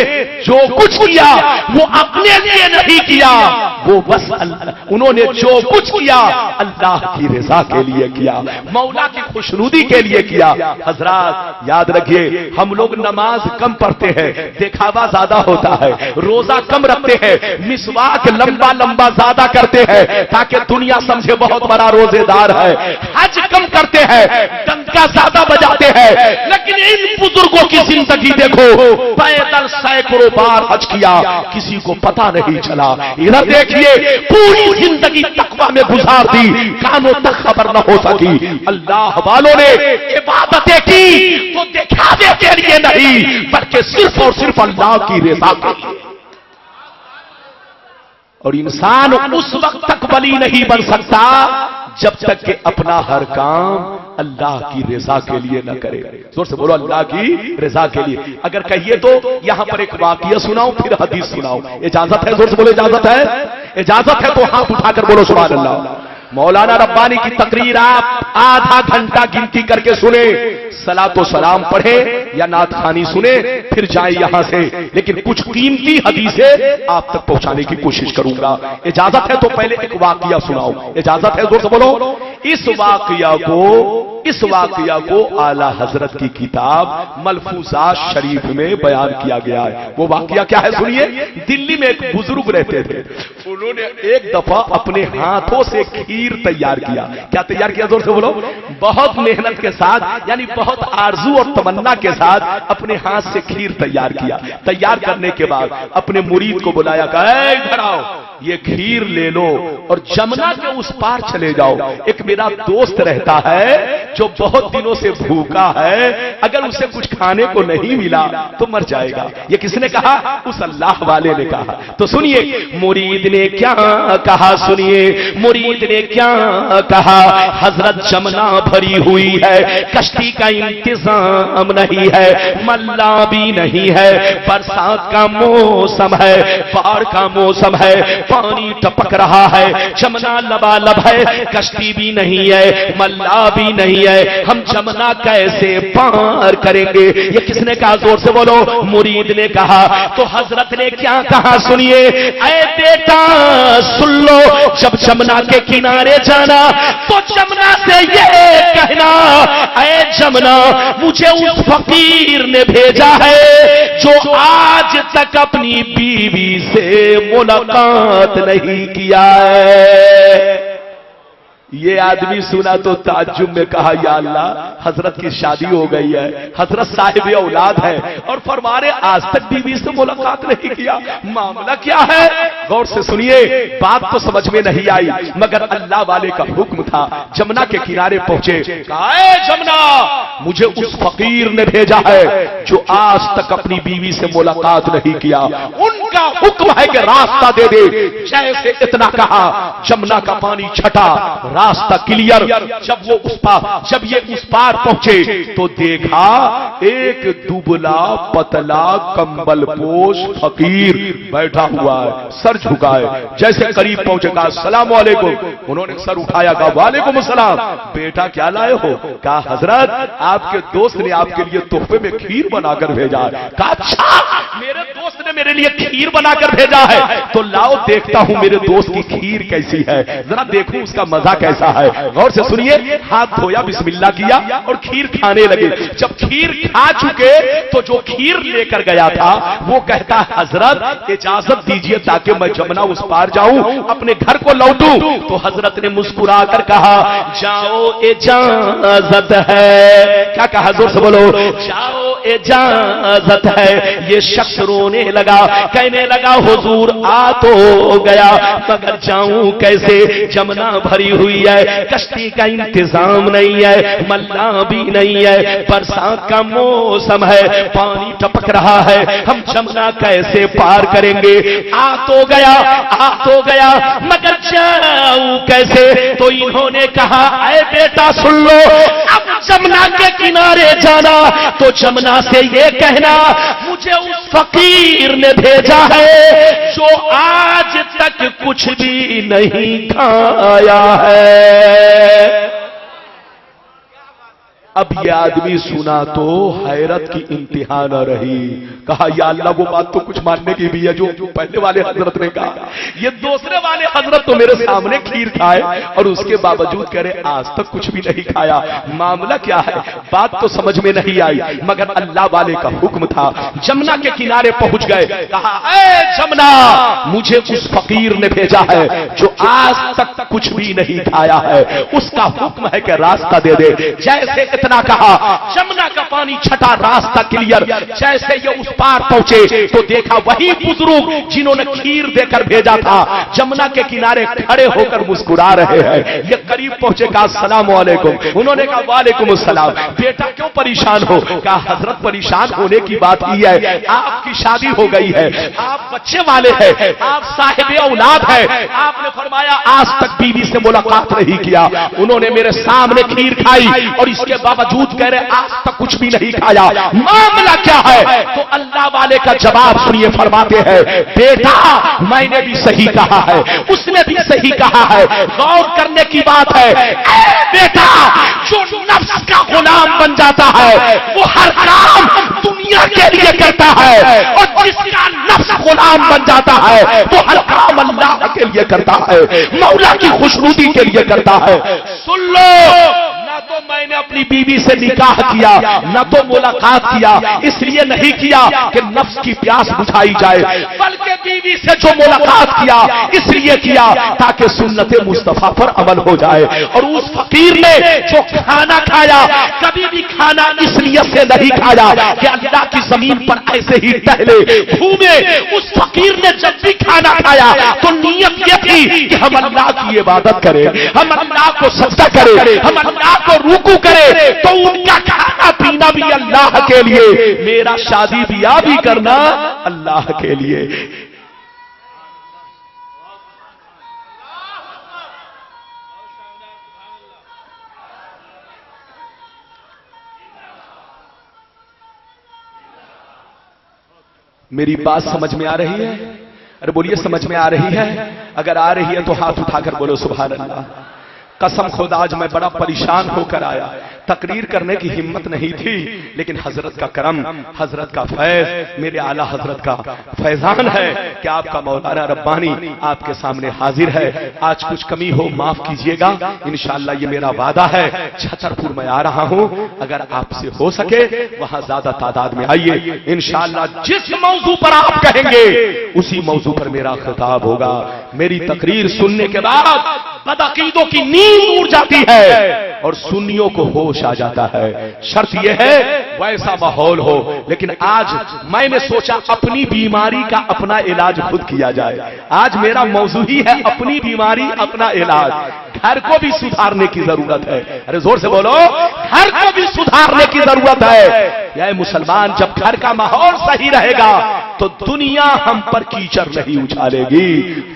जो कुछ किया वो अपने लिए नहीं किया, वो बस उन्होंने जो कुछ किया अल्लाह की रजा के लिए किया, मौला की खुशनुदी के लिए किया। हजरात याद रखिए, हम लोग नमाज कम पढ़ते हैं, दिखावा ज्यादा होता है, रोजा कम रखते हैं, मिसवाक लंबा लंबा ज्यादा करते हैं ताकि दुनिया समझे बहुत बड़ा रोजेदार है, हज कम करते हैं, डंका ज्यादा बजाते हैं। लेकिन इन बुजुर्गों की जिंदगी देखो, पैदल सैकड़ों बार हज किया, किसी को पता नहीं चला। इधर देखिए, पूरी जिंदगी तकवा में गुजार दी, कानों तक खबर न हो सकी। अल्लाह वालों ने इबादतें की तो दिखावे के लिए नहीं, बल्कि सिर्फ और सिर्फ अल्लाह की रज़ा के लिए। और इंसान उस वक्त तक वली नहीं बन सकता जब तक कि अपना हर काम अल्लाह की रज़ा के लिए न करे। जोर से बोलो, अल्लाह की रज़ा के लिए। अगर कहिए तो यहां पर एक वाक़िया सुनाऊं फिर हदीस सुनाऊं, इजाजत है? जोर से बोलो, इजाजत है? इजाजत है तो हाथ उठाकर बोलो सुभान अल्लाह। मौलाना रब्बानी की तकरीर आप आधा घंटा गिनती करके सुने, सलातो सलाम पढ़े या नात खानी सुने, फिर जाए यहां से। लेकिन कुछ कीमती हदीसें आप तक पहुंचाने की कोशिश करूंगा। इजाजत है तो पहले एक वाकया सुनाओ। इजाजत है? जोर से बोलो। इस वाकया को आला हजरत की किताब मलफूजात शरीफ में बयान किया गया है। वो वाकया क्या है सुनिए। दिल्ली में एक बुजुर्ग रहते थे, उन्होंने एक दफा अपने हाथों से खीर तैयार किया। क्या तैयार किया? जोर से बोलो। बहुत मेहनत के साथ, यानी बहुत आरजू और तमन्ना के साथ अपने हाथ से खीर तैयार किया। तैयार करने के बाद अपने मुरीद को बुलाया, कहा इधर आओ, ये खीर ले लो और जमुना के उस पार चले जाओ। एक मेरा दोस्त रहता है जो बहुत दिनों से भूखा है, अगर उसे कुछ खाने को नहीं मिला तो मर जाएगा। ये किसने कहा? उस अल्लाह वाले ने कहा। तो सुनिए मुरीद ने क्या कहा, सुनिए मुरीद ने क्या कहा। हजरत जमुना भरी हुई है, कश्ती का इंतजाम नहीं है, मल्ला भी नहीं है, बरसात का मौसम है, बाढ़ का मौसम है, पानी टपक रहा है, जमुना लबालब है, कश्ती भी नहीं है, मल्ला भी नहीं है, हम जमुना कैसे पार करेंगे? ये किसने कहा? जोर से बोलो। मुरीद ने कहा। तो हजरत ने क्या कहा सुनिए। ऐ बेटा सुन लो, जब जमुना के किनारे जाना तो जमुना से ये कहना, ऐ जमुना मुझे उस फकीर ने भेजा है जो आज तक अपनी बीवी से मुलाकात नहीं किया है। ये आदमी सुना तो ताज्जुब में कहा, या अल्लाह, हजरत की शादी हो गई है, हजरत साहिब औलाद है और फरमाने आज तक बीवी से मुलाकात नहीं किया, मामला क्या है? गौर से सुनिए, बात तो समझ में नहीं आई, मगर अल्लाह वाले का हुक्म था। जमुना के किनारे पहुंचे, कहा जमुना मुझे उस फकीर ने भेजा है जो आज तक अपनी बीवी से मुलाकात नहीं किया, उनका हुक्म है कि रास्ता दे दे। जैसे इतना कहा, जमुना का पानी छटा, रास्ता क्लियर। जब ये उस पार पहुंचे तो देखा एक दुबला पतला कंबल पोश फकीर बैठा हुआ है, सर झुका है। जैसे करीब पहुंचे कहा अस्सलाम वालेकुम, उन्होंने सर उठाया, कहा वालेकुम अस्सलाम। बेटा क्या लाए हो? कहा हजरत आपके दोस्त ने आपके लिए तोहफे में खीर बनाकर भेजा है। कहा अच्छा, मेरे दोस्त ने मेरे लिए खीर बनाकर भेजा है, तो लाओ देखता हूं मेरे दोस्त की खीर कैसी है, जरा देखूं उसका मजा कैसा है। गौर से सुनिए, हाथ धोया, बिस्मिल्लाह किया और खीर खाने लगे। जब खीर खा चुके तो जो खीर लेकर गया था वो कहता हजरत इजाजत दीजिए ताकि मैं जमुना उस पार जाऊं, अपने घर को लौटूं। तो हजरत ने मुस्कुराकर कहा जाओ इजाजत है। क्या कहा? जोर से बोलो। जाओ इजाजत है। ये शख्स रोने लगा, कहने लगा हुजूर आ तो गया मगर जाऊं कैसे, जमुना भरी हुई है, कश्ती का इंतजाम नहीं है, मल्ला भी नहीं है, बरसात का मौसम है, पानी टपक रहा है, हम जमुना कैसे पार करेंगे? आ तो गया मगर जाऊं कैसे? तो इन्होंने कहा ऐ बेटा सुन लो, अब जमुना के किनारे जाना तो जमुना से ये कहना मुझे उस फकीर ने भेजा है जो आज तक कुछ भी नहीं खाया है। अब ये आदमी सुना तो हैरत की इंतहा न रही। कहा या अल्लाह, वो बात तो कुछ मानने की भी है जो पहले वाले हजरत ने कहा। ये दूसरे वाले हजरत तो मेरे सामने खीर खाए और उसके बावजूद कह रहे आज तक कुछ भी नहीं खाया, मामला क्या है? बात तो समझ में नहीं आई, मगर अल्लाह वाले का हुक्म था। जमुना के किनारे पहुंच गए, कहा ऐ जमुना मुझे उस फकीर ने भेजा है जो आज तक कुछ भी नहीं खाया है, उसका हुक्म है कि रास्ता दे दे। जैसे इतना कहा, जमुना का पानी छटा, रास्ता क्लियर। जैसे ये उस पार पहुंचे तो देखा वही बुजुर्ग जिन्होंने खीर देकर भेजा था जमुना के किनारे खड़े होकर मुस्कुरा रहे हैं। ये करीब पहुंचे, कहा अस्सलाम वालेकुम। उन्होंने कहा वालेकुम अस्सलाम। बेटा क्यों परेशान हो? कहा हजरत परेशान होने की बात ही है, आपकी शादी हो गई है, आप बच्चे वाले हैं, आप साहिब औलाद है, आपने फरमाया आज तक बीवी से मुलाकात नहीं किया। उन्होंने मेरे सामने खीर खाई और इसके बाद बावजूद कह रहे आज तक कुछ भी नहीं खाया, मामला क्या है? तो अल्लाह वाले का जवाब सुनिए, फरमाते हैं बेटा मैंने भी सही कहा है, उसने भी सही कहा है, गौर करने की बात है। ऐ बेटा, जो नफ्स का गुलाम बन जाता है वो हर काम दुनिया के लिए करता है, और जिसका नफ्स गुलाम बन जाता है वो हर काम अल्लाह के लिए करता है, मौला की खुशनुदी के लिए करता है। सुन लो, ना तो मैंने अपनी बीवी से निकाह किया, ना तो मुलाकात किया, इसलिए नहीं किया कि नफ्स की प्यास बुझाई जाए, बल्कि बीवी से जो मुलाकात किया इसलिए किया ताकि सुन्नत मुस्तफा पर अमल हो जाए। और उस फकीर ने जो खाना खाया, कभी भी खाना इसलिए से नहीं खाया कि अल्लाह की जमीन पर ऐसे ही टहले घूमे। उस फकीर ने जब भी खाना खाया तो नीयत यह थी कि हम अल्लाह की इबादत करें, हम अल्लाह को सजदा करें, हम अल्लाह को रुकू करें। तो उनका खाना पीना भी अल्लाह के लिए, मेरा शादी ब्याह भी करना अल्लाह के लिए। मेरी बात समझ में आ रही है? अरे बोलिए, समझ में आ रही है? अगर आ रही है तो हाथ उठाकर बोलो सुभान अल्लाह। कसम खुदा आज मैं बड़ा परेशान होकर आया, तकरीर करने की हिम्मत नहीं थी, लेकिन हजरत का करम, हजरत का फैज, मेरे आला हजरत का फैजान है कि आपका मौलाना रब्बानी आपके सामने हाजिर है। आज कुछ कमी हो माफ कीजिएगा, इंशाअल्लाह ये मेरा वादा है। छतरपुर में आ रहा हूं, अगर आपसे हो सके वहां ज्यादा तादाद में आइए, इंशाअल्लाह जिस मौजू पर आप कहेंगे उसी मौजू पर मेरा खिताब होगा। मेरी तकरीर सुनने के बाद बदअकीदों की नींद उड़ जाती है और सुन्नियों को होश आ जाता है। शर्त यह है वैसा माहौल हो। लेकिन आज मैंने सोचा अपनी बीमारी का अपना इलाज खुद किया जाए। आज मेरा मौजू ही है अपनी बीमारी अपना इलाज। घर को भी सुधारने की जरूरत है। अरे जोर से बोलो, घर को भी सुधारने की जरूरत है। यह मुसलमान, जब घर का माहौल सही रहेगा तो दुनिया हम पर कीचड़ नहीं उछालेगी,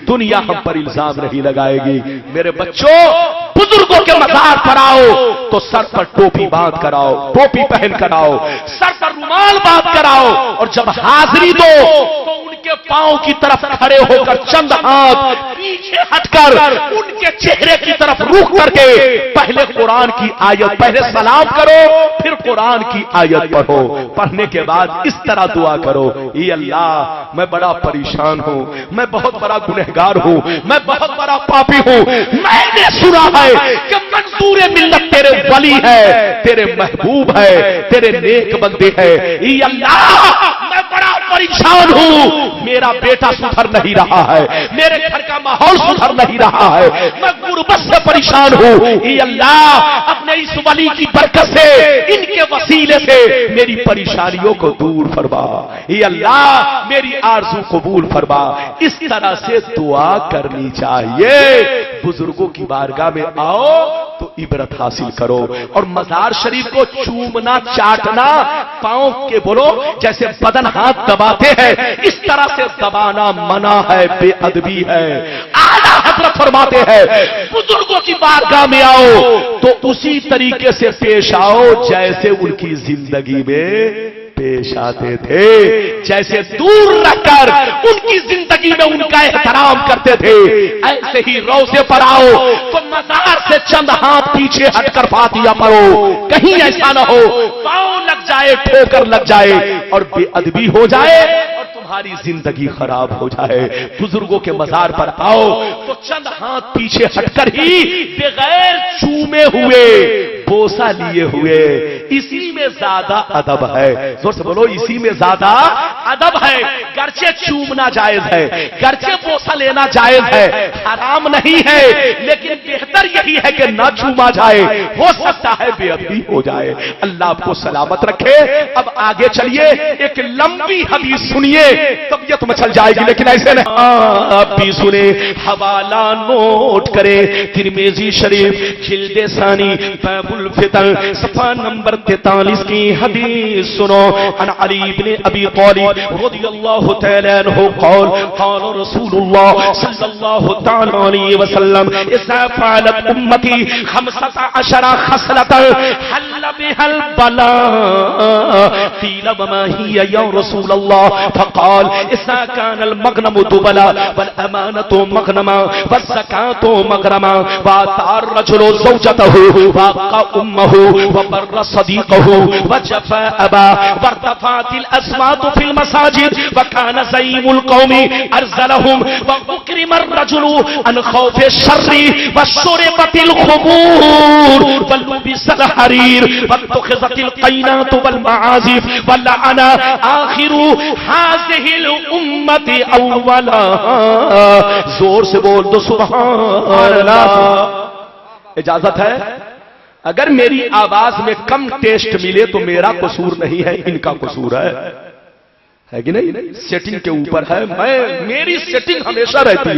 दुनिया हम पर इल्जाम नहीं लगाएगी। मेरे बच्चों, बुजुर्गों के मज़ार पर आओ तो सर पर टोपी बांध कर आओ, टोपी पहन कर आओ, सर पर रुमाल बांध कर आओ, और जब हाजिरी दो तो उनके पांव की तरफ खड़े होकर चंद हाथ पीछे हटकर उनके चेहरे की तरफ रुख करके पहले कुरान की आयत, पहले सलाम करो फिर कुरान की आयत पढ़ो। पढ़ने के बाद इस तरह दुआ करो, ये अल्लाह मैं बड़ा परेशान हूं, मैं बहुत बड़ा गुनहगार हूं, मैं बहुत बड़ा पापी हूं। मैंने सुना है कि मंसूर मिल्लत तेरे वली है, तेरे महबूब है, तेरे नेक बंदे हैं। ये अल्लाह मैं बड़ा परेशान हूं, मेरा बेटा सुधर नहीं रहा है, मेरे घर का माहौल सुधर नहीं रहा है, मैं गुर्बत से परेशान हूं। ये अल्लाह अपने इस वली की बरकत से, इनके वसीले से मेरी परेशानियों को दूर फरमा। ये अल्लाह मेरी आरज़ू कबूल फरमा। इस तरह से दुआ करनी चाहिए। बुजुर्गों की बारगाह में आओ तो इबरत हासिल करो। और मजार शरीफ को चूमना, चाटना, पांव के बोलो जैसे बदन हाथ दबाते हैं इस तरह से दबाना मना है, बेअदबी है। आला हजरत फरमाते हैं बुजुर्गों की बारगाह में आओ तो उसी तरीके से पेश आओ जैसे उनकी जिंदगी में पेश आते थे, जैसे दूर रखकर उनकी जिंदगी में उनका एहतराम करते थे। ऐसे ही रोज़े पर आओ तो मज़ार से चंद हाथ पीछे हटकर फातिहा पढ़ो, कहीं ऐसा ना हो पांव लग जाए, ठोकर लग जाए और बेअदबी हो जाए और तुम्हारी जिंदगी खराब हो जाए। बुजुर्गों के मज़ार पर आओ तो चंद हाथ पीछे हटकर ही बगैर चूमे हुए, बोसा लिए हुए, इसी में ज्यादा अदब है। जोर से बोलो, इसी में ज्यादा अदब है। गर्चे चूमना जायज है, गर्चे बोसा लेना जायज है, हराम नहीं है, लेकिन बेहतर यही है कि ना चूमा जाए, हो सकता है बेअदबी हो जाए। अल्लाह आपको सलामत रखे। अब आगे चलिए, एक लंबी हदीस सुनिए, तबीयत मचल जाएगी, लेकिन ऐसे नहीं। आप भी सुने, हवाला नोट करें, तिरमिज़ी शरीफ जिल्द सानी बाबुल फितन सफा नंबर 43 की हदीस सुनो। अन अली इब्न अबी तालिब रज़ियल्लाहु तआला अन्हु क़ाल क़ाल रसूलुल्लाह सल्लल्लाहु तआला अलैहि वसल्लम इज़ा फ़अलत उम्मती 15 खसलतन हल्ल बिहल बला क़ील वमा हिया या रसूल अल्लाह फ़क़ाल इज़ा कान अल मग़नमु दुबला वल अमानतु मग़नमा वज़ ज़कातु मग़रमा व अतार रजुलु ज़ौजतहु व अक़ा उम्महु व बर्र सदीक़हु व जफ़ा अबा वरतफ़अतिल अस्वातु फिल मसाजिद व कान ज़ईमुल क़ौमी अरज़लहुम व उक्रिमर रजुलु अन खौफ़ि शर्रि व शुरिबतिल ख़ुमूर व लुबिसल हरीर व तुख़िज़तिल क़ैनातु वल मआज़िफ व लअना आखिरु हाज़िहिल उम्मति अव्वला। जोर से बोल दो सुभान अल्लाह। इजाजत है? अगर मेरी आवाज में कम टेस्ट मिले तो मेरा कसूर नहीं है, इनका कसूर है कि नहीं? सेटिंग के ऊपर है, मेरी सेटिंग हमेशा रहती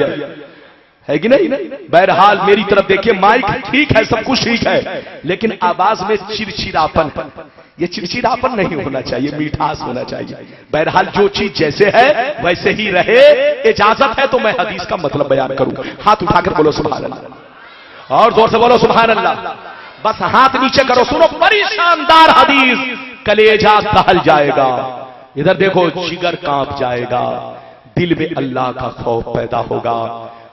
है कि नहीं? बहरहाल मेरी तरफ देखिए, माइक ठीक है, सब कुछ ठीक है, लेकिन आवाज में चिड़चिड़ापन, ये चिड़चिड़ापन नहीं होना चाहिए, मिठास होना चाहिए। बहरहाल जो चीज जैसे है वैसे ही रहे। इजाजत है तो मैं हदीस का मतलब बयान करूं। हाथ उठाकर बोलो सुभान अल्लाह, और जोर से बोलो सुभान अल्लाह। बस हाथ नीचे करो, सुनो बड़ी शानदार हदीस, कलेजा दहल जाएगा, इधर देखो जिगर कांप जाएगा, दिल में अल्लाह का खौफ पैदा होगा।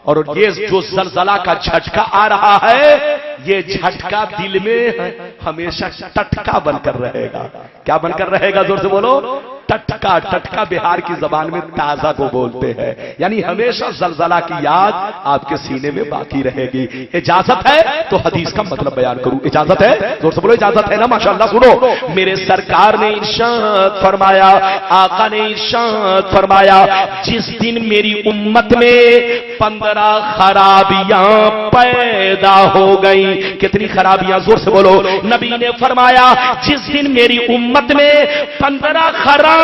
और ये जो जलजला का झटका आ रहा है, ये झटका दिल में हमेशा टटका बनकर रहेगा। क्या बनकर रहेगा? जोर से बोलो। टटका। टटका बिहार की जबान में ताजा को बोलते हैं, यानी हमेशा जलजला की याद आपके सीने में बाकी रहेगी। इजाजत है तो हदीस का मतलब बयान करूं। इजाजत है? जोर से बोलो इजाजत है ना? माशाअल्लाह। सुनो, मेरे सरकार ने इरशाद फरमाया, आका ने इरशाद फरमाया, जिस दिन मेरी उम्मत में 15 खराबियां पैदा हो गई। कितनी खराबियां? जोर से बोलो। नबी ने फरमाया, जिस दिन मेरी उम्मत में 15 खराबियां,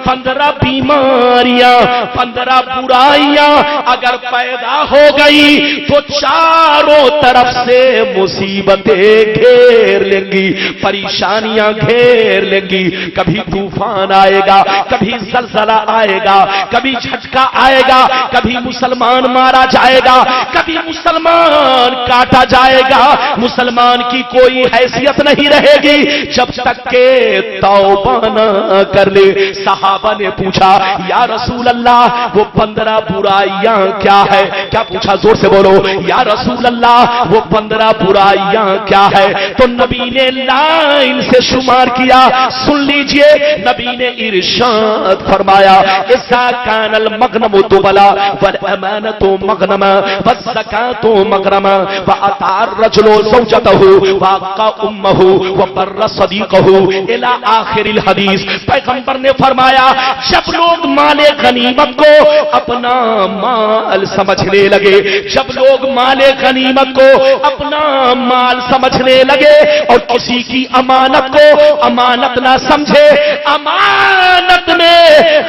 15 बीमारियां, 15 बुराइयां अगर पैदा हो गई तो चारों तरफ से मुसीबतें घेर लेंगी, परेशानियां घेर लेंगी। कभी तूफान आएगा, कभी जलजला आएगा, कभी झटका आएगा, कभी मुसलमान मारा जाएगा, कभी मुसलमान काटा जाएगा। मुसलमान की कोई हैसियत नहीं रहेगी जब तक के तौबा न कर ले। सहाबा ने पूछा, या रसूल अल्लाह वो 15 बुराइयां क्या है? क्या पूछा? जोर से बोलो। या रसूल अल्लाह वो 15 बुराइयां क्या है? तो नबी ने लाइन से शुमार किया, सुन लीजिए। नबी ने इरशाद फरमाया, इज़ा कानल मग़नमु दुबला वल अमानतु मग़नमा वज़ ज़कातु मग़रमा व अतार रजुलु ज़ौजतहु व अक़ा उम्महु व बर्र सदीक़हु इला आखिरिल हदीस। पैगंबर ने फरमाया, जब लोग माले गनीमत को अपना माल समझने लगे, जब लोग माले गनीमत को अपना माल समझने लगे और किसी की अमानत को अमानत ना समझे, अमानत में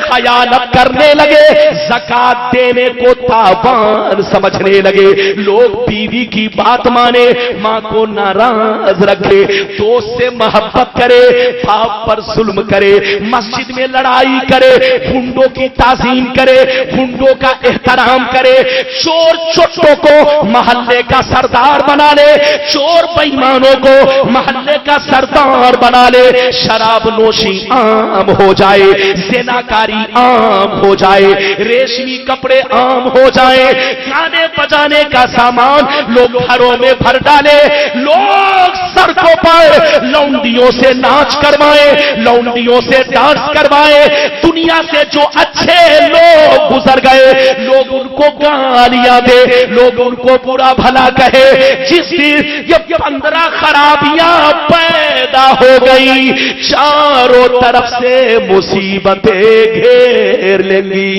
खयानत करने लगे, ज़कात देने को तावान समझने लगे, लोग बीवी की बात माने, मां को नाराज रखे, दोस्त से मोहब्बत करे, बाप पर जुल्म करे, मस्जिद में लड़ाई करे, गुंडों की ताज़ीम करे, गुंडों का एहतराम करे, चोर चोटों को मोहल्ले का सरदार बना ले, चोर बेईमानों को मोहल्ले का सरदार बना ले, शराब नोशी आम हो जाए, ज़िनाकारी आम हो जाए, रेशमी कपड़े आम हो जाए, गाने बजाने का सामान लोग घरों में भर डाले, लोग सड़कों पर लौंडियों से नाच करवाए, लौंडियों से डांस करवाए, दुनिया से जो अच्छे लोग गुजर गए लोग उनको गालियां दे, लोग उनको बुरा भला कहे। जिस दिन ये 15 खराबियां पैदा हो गई, चारों तरफ से मुसीबतें घेर लेंगी।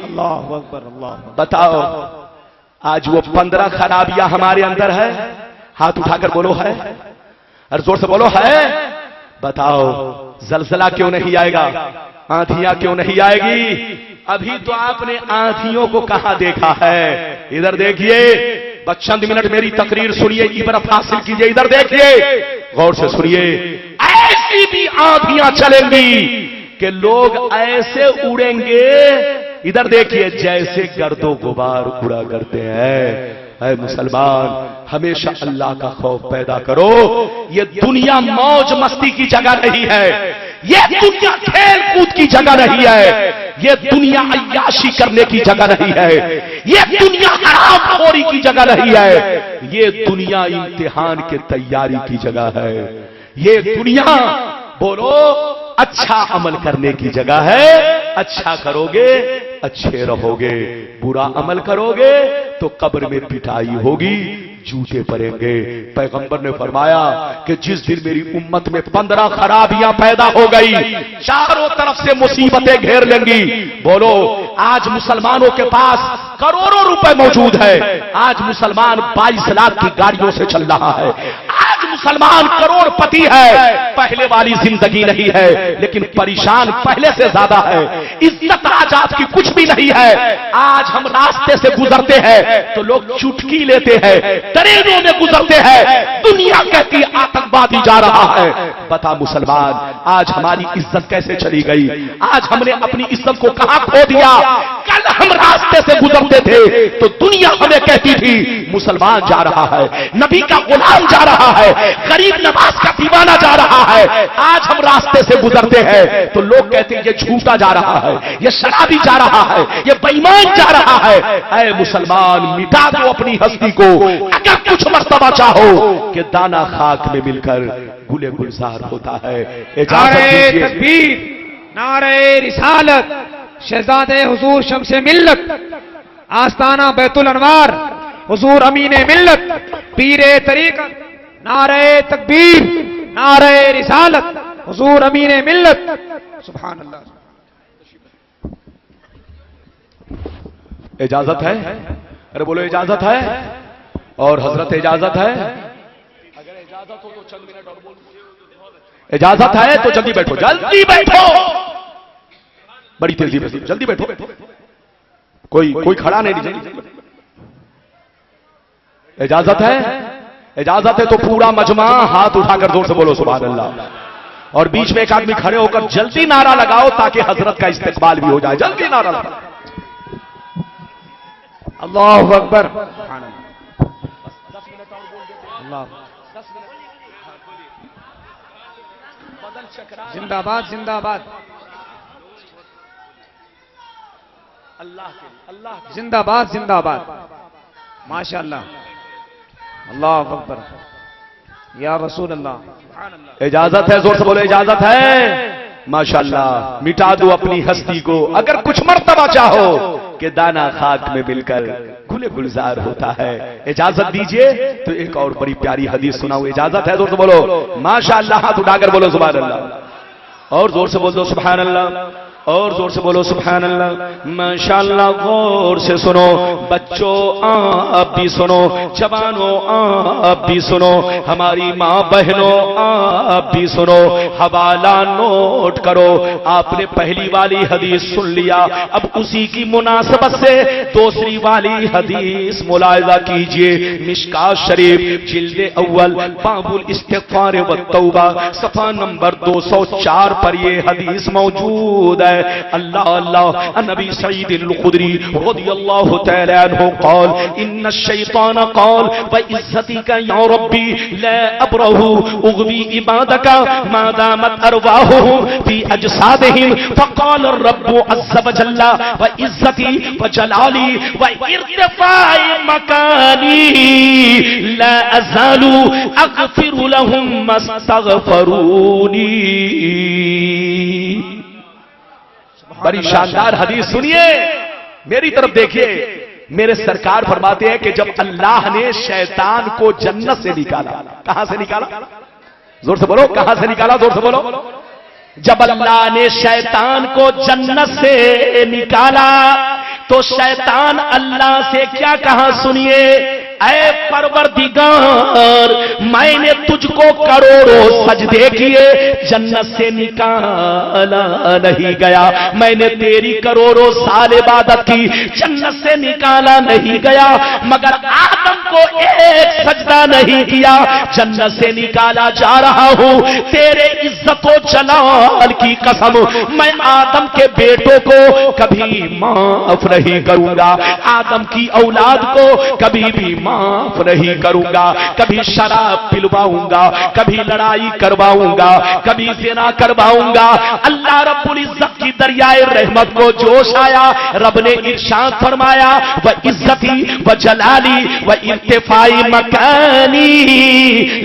अल्लाह अकबर, अल्लाह। बताओ, आज वो 15 खराबियां हमारे अंदर है? हाथ उठाकर बोलो है, और जोर से बोलो है। बताओ, जलजला क्यों नहीं आएगा? आंधियां क्यों नहीं आएगी? अभी तो आपने आंधियों को कहां देखा है? इधर देखिए, बस चंद मिनट मेरी तकरीर सुनिए, इबरत हासिल कीजिए। इधर देखिए, गौर से सुनिए। ऐसी भी आंधियां चलेंगी कि लोग ऐसे उड़ेंगे, इधर देखिए, जैसे गर्दो गुबार उड़ा करते हैं। ऐ मुसलमान, हमेशा अल्लाह का खौफ पैदा करो। ये दुनिया मौज मस्ती की जगह नहीं है, ये दुनिया खेल कूद की जगह नहीं है, ये दुनिया अय्याशी करने की जगह नहीं है, ये दुनिया हरामखोरी की जगह नहीं है, ये दुनिया इम्तिहान के तैयारी की जगह है। ये दुनिया बोलो अच्छा अमल करने की जगह है। अच्छा करोगे अच्छे रहोगे, बुरा अमल करोगे तो कब्र में पिटाई होगी, जूते पड़ेंगे। पैगंबर ने फरमाया कि जिस दिन मेरी उम्मत में 15 खराबियां पैदा हो गई, चारों तरफ से मुसीबतें घेर लेंगी। बोलो आज मुसलमानों के पास करोड़ों रुपए मौजूद है, आज मुसलमान 22 लाख की गाड़ियों से चल रहा है, आज मुसलमान करोड़पति है, पहले वाली जिंदगी नहीं है, लेकिन परेशान पहले से ज्यादा है। इज्जत आज आपकी कुछ भी नहीं है। आज हम रास्ते से गुजरते हैं तो लोग चुटकी लेते हैं, ट्रेनों में गुजरते हैं, दुनिया कहती आतंकवादी जा रहा है। बता मुसलमान आज हमारी इज्जत कैसे चली गई, आज हमने अपनी इज्जत को कहां खो दिया। कल हम रास्ते से गुजरते थे तो दुनिया हमें कहती थी मुसलमान जा रहा है, नबी का गुलाम जा रहा है, गरीब नवाज का दीवाना जा रहा है। आज हम रास्ते से गुजरते हैं तो लोग कहते हैं ये झूठा जा रहा है, ये शराबी जा रहा है, ये बेईमान जा रहा है। ऐ मुसलमान मिटा दो अपनी हस्ती को, अगर कुछ मर्तबा चाहो कि दाना खाक में मिलकर गुले गुलजार होता है। नारे तकबीर, नारे रिसालत, शहजादे हुजूर शम्से मिल्लत, आस्ताना बैतुल अनवार, हुजूर अमीने मिल्लत, पीरे तरीकत। नारे तकबीर, नारे रिसालत, हुजूर अमीने मिल्लत। सुभान अल्लाह। इजाजत है? अरे बोलो इजाजत है? और हजरत इजाजत है? अगर इजाजत हो तो चंद मिनट और बोल। इजाजत है तो जल्दी बैठो, जल्दी बैठो, बड़ी तेजी से जल्दी बैठो। कोई खड़ा नहीं। इजाजत है? इजाजत है तो पूरा मजमा हाथ उठाकर जोर से बोलो सुभान अल्लाह। और बीच में एक आदमी खड़े होकर जल्दी नारा लगाओ ताकि हजरत का इस्तेकबाल भी हो जाए। जल्दी नारा लगाओ। अल्लाहु अकबर। जिंदाबाद जिंदाबाद, अल्लाह जिंदाबाद जिंदाबाद, माशाअल्लाह, अल्लाहु अकबर या रसूल अल्लाह। इजाजत है? जोर से बोलो इजाजत है। माशाअल्लाह, मिटा दो अपनी हस्ती को अगर कुछ मर्तबा चाहो कि दाना खाक में मिलकर गुले गुलजार होता है। इजाजत दीजिए तो एक और बड़ी प्यारी हदीस सुनाऊं। इजाजत है? जोर से बोलो माशाअल्लाह, हाथ उठाकर बोलो सुभान अल्लाह, और जोर से बोल दो सुभान अल्लाह, और जोर से बोलो सुभान अल्लाह। माशाअल्लाह, गौर से सुनो बच्चों, आप भी सुनो, जवानों आप भी सुनो, हमारी माँ बहनों आप भी सुनो, हवाला नोट करो। आपने पहली वाली हदीस सुन लिया, अब उसी की मुनासबत से दूसरी वाली हदीस मुलाहिजा कीजिए। मिशकात शरीफ जिल्द अव्वल बाबुल इस्तिग़फ़ार व तौबा सफ़ा नंबर 204 पर यह हदीस मौजूद है। अल्लाह अल्लाह, नबी सईद अल-खुदरी रज़ियल्लाहु तआला अन्हु क़ाल इन्न शैतान क़ाल व इज़्ज़तिका या रब्बी ला अब्रहु उग़वी इबादका मा दामत अरवाहुहुम फी अजसादिहिम फ़क़ाल रब्बु अज़्ज़ व जल्ला व इज़्ज़ती व जलाली व इर्तिफ़ाई मकानी ला अज़ालु अग़फ़िरु लहुम मस्तग़फ़रूनी। बड़ी शानदार हदीस सुनिए, मेरी तरफ देखिए। मेरे सरकार फरमाते हैं कि जब अल्लाह ने शैतान को जन्नत से निकाला, कहां से निकाला? जोर से बोलो, कहां से निकाला? जोर से बोलो। जब अल्लाह ने शैतान को जन्नत से निकाला तो शैतान अल्लाह से क्या कहा सुनिए, ऐ परवरदिगार, मैंने तुझको करोड़ों सजदे किए, जन्नत से निकाला नहीं गया। मैंने तेरी करोड़ों साल इबादत की, जन्नत से निकाला नहीं गया। मगर आदम को एक सजदा पैदा नहीं किया, जन्नत से निकाला जा रहा हूं, तेरे इज्जतो जलाल की कसम मैं आदम के बेटों को कभी माफ नहीं करूंगा, आदम की औलाद को कभी भी माफ नहीं करूंगा। कभी शराब पिलवाऊंगा, कभी लड़ाई करवाऊंगा, कभी ज़िना करवाऊंगा। अल्लाह रब्बुल इज्जत की दरियाए रहमत को जोश आया, रब ने इरशाद फरमाया व इज्जती व जलाली व इर्तिफाई मकानी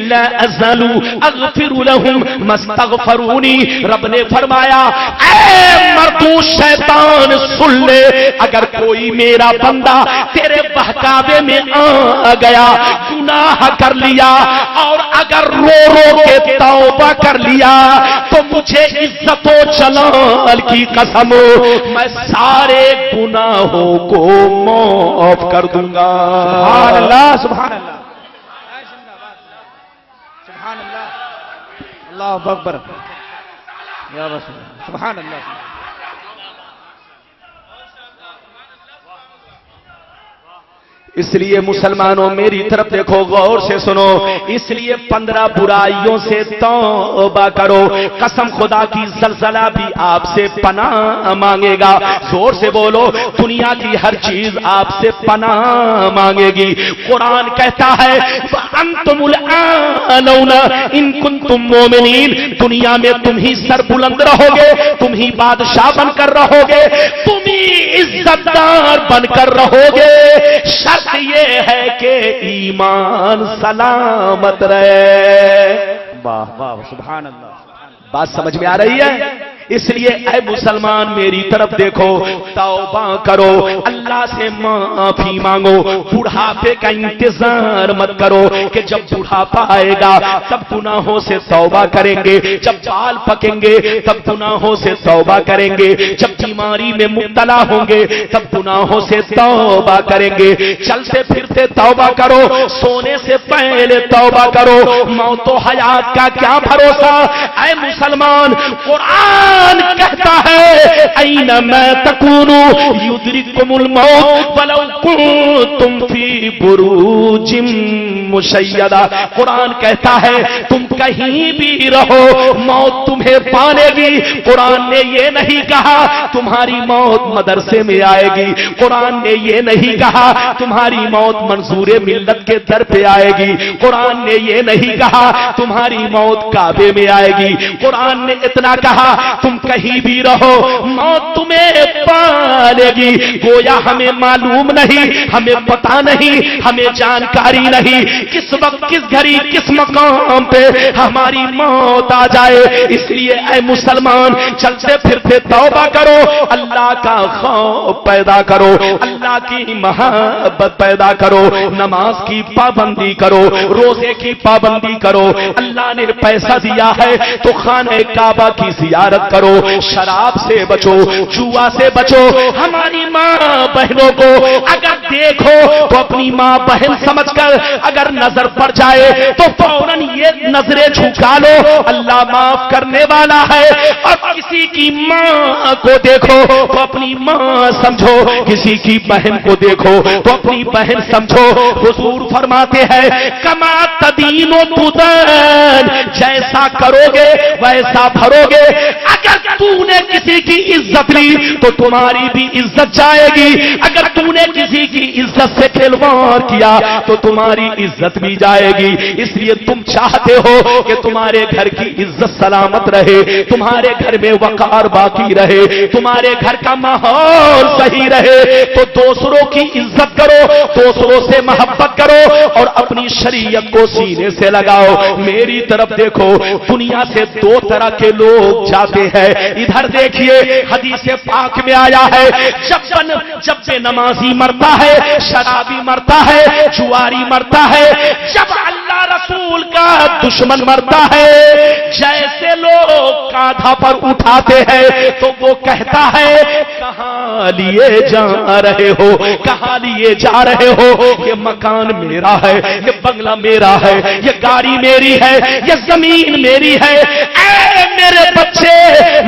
ला अज़लू अग़फिरु लहुम मस्तग़फरूनी। रब ने फरमाया ऐ मर्दू शैतान सुन ले, अगर कोई मेरा बंदा तेरे बहकावे में आ गया, गुनाह कर लिया और अगर रो रो के तौबा कर लिया, तो मुझे इज्जतो जलाल की कसम मैं सारे गुनाहों को माफ कर दूंगा। सुभान अल्लाह, सुभान अल्लाह, सुभान अल्लाह, अल्लाहु अकबर, या रसूल, सुभान अल्लाह। इसलिए मुसलमानों मेरी तरफ देखो, गौर से सुनो, इसलिए 15 बुराइयों से तौबा करो। कसम खुदा की जलजला भी आपसे पनाह मांगेगा। जोर से बोलो, दुनिया की हर चीज आपसे पनाह मांगेगी। कुरान कहता है अंतुमुल आलौना इन कुंतुम मोमिनीन, दुनिया में तुम ही सर बुलंद रहोगे, तुम ही बादशाह बनकर रहोगे, तुम ही इज्जतदार बनकर रहोगे। शर्त ये है कि ईमान सलामत रहे। वाह वाह, सुभान अल्लाह। बात समझ में आ रही है? इसलिए ऐ मुसलमान मेरी तरफ देखो, तौबा करो, अल्लाह से माफी मांगो। बुढ़ापे का इंतजार मत करो कि जब बुढ़ापा आएगा तब गुनाहों से तौबा करेंगे, जब बाल पकेंगे तब गुनाहों से तौबा करेंगे, जब बीमारी में मुब्तला होंगे तब गुनाहों से तौबा करेंगे। चलते फिरते तौबा करो, सोने से पहले तौबा करो। मौत व हयात का क्या भरोसा। ऐ मुसलमान, कुरान कहता है ऐनमा तकूनु युद्रिकुमुल मौत वलौ कुंतुम फी बुरूजिम मुशय्यदा। कुरान कहता है तुम कहीं भी रहो मौत तुम्हें पालेगी। कुरान ने ये नहीं कहा तुम्हारी मौत मदरसे में आएगी, कुरान ने ये नहीं कहा तुम्हारी मौत मंसूरे मिल्लत के दर पे आएगी, कुरान ने ये नहीं कहा तुम्हारी मौत काबे में आएगी। कुरान ने इतना कहा तुम कहीं भी रहो मौत तुम्हें पालेगी। गोया हमें मालूम नहीं, हमें पता नहीं, हमें जानकारी नहीं किस वक्त किस घड़ी किस मकाम पे हमारी मौत आ जाए। इसलिए ऐ मुसलमान, चलते फिरते तौबा करो, अल्लाह का खौफ पैदा करो, अल्लाह की मोहब्बत पैदा करो, नमाज की पाबंदी करो, रोजे की पाबंदी करो। अल्लाह ने पैसा दिया है तो खाने काबा की जियारत करो, शराब से बचो, जुआ से बचो। हमारी माँ बहनों को अगर देखो तो अपनी माँ बहन समझकर अगर नजर पड़ जाए तो फौरन ये नजरें झुका लो, अल्लाह माफ करने वाला है। और किसी की माँ को देखो तो अपनी माँ समझो, किसी की बहन को देखो तो अपनी बहन समझो। हुजूर फरमाते हैं कमा तदीनो तुदन, जैसा करोगे वैसा भरोगे। अगर तूने किसी की इज्जत ली तो तुम्हारी भी इज्जत जाएगी, अगर तूने किसी की इज्जत से खिलवाड़ किया तो तुम्हारी इज्जत भी जाएगी। इसलिए तुम चाहते हो कि तुम्हारे घर की इज्जत सलामत रहे, तुम्हारे घर में वकार बाकी रहे, तुम्हारे घर का माहौल सही रहे, तो दूसरों की इज्जत करो, दूसरों से मोहब्बत करो और अपनी शरीयत को सीने से लगाओ। मेरी तरफ देखो, दुनिया से दो तरह के लोग जाते हैं। इधर देखिए, हदीस पाक में आया है जब बेनमाजी मरता है, शराबी मरता है, जुआरी मरता है, जब अल्लाह रसूल का दुश्मन मरता है, जैसे लोग कांधा पर उठाते हैं तो वो कहता है कहां लिए जा रहे हो, कहां लिए जा रहे हो। ये मकान मेरा है, ये बंगला मेरा है, ये गाड़ी मेरी है, ये जमीन मेरी है। मेरे बच्चे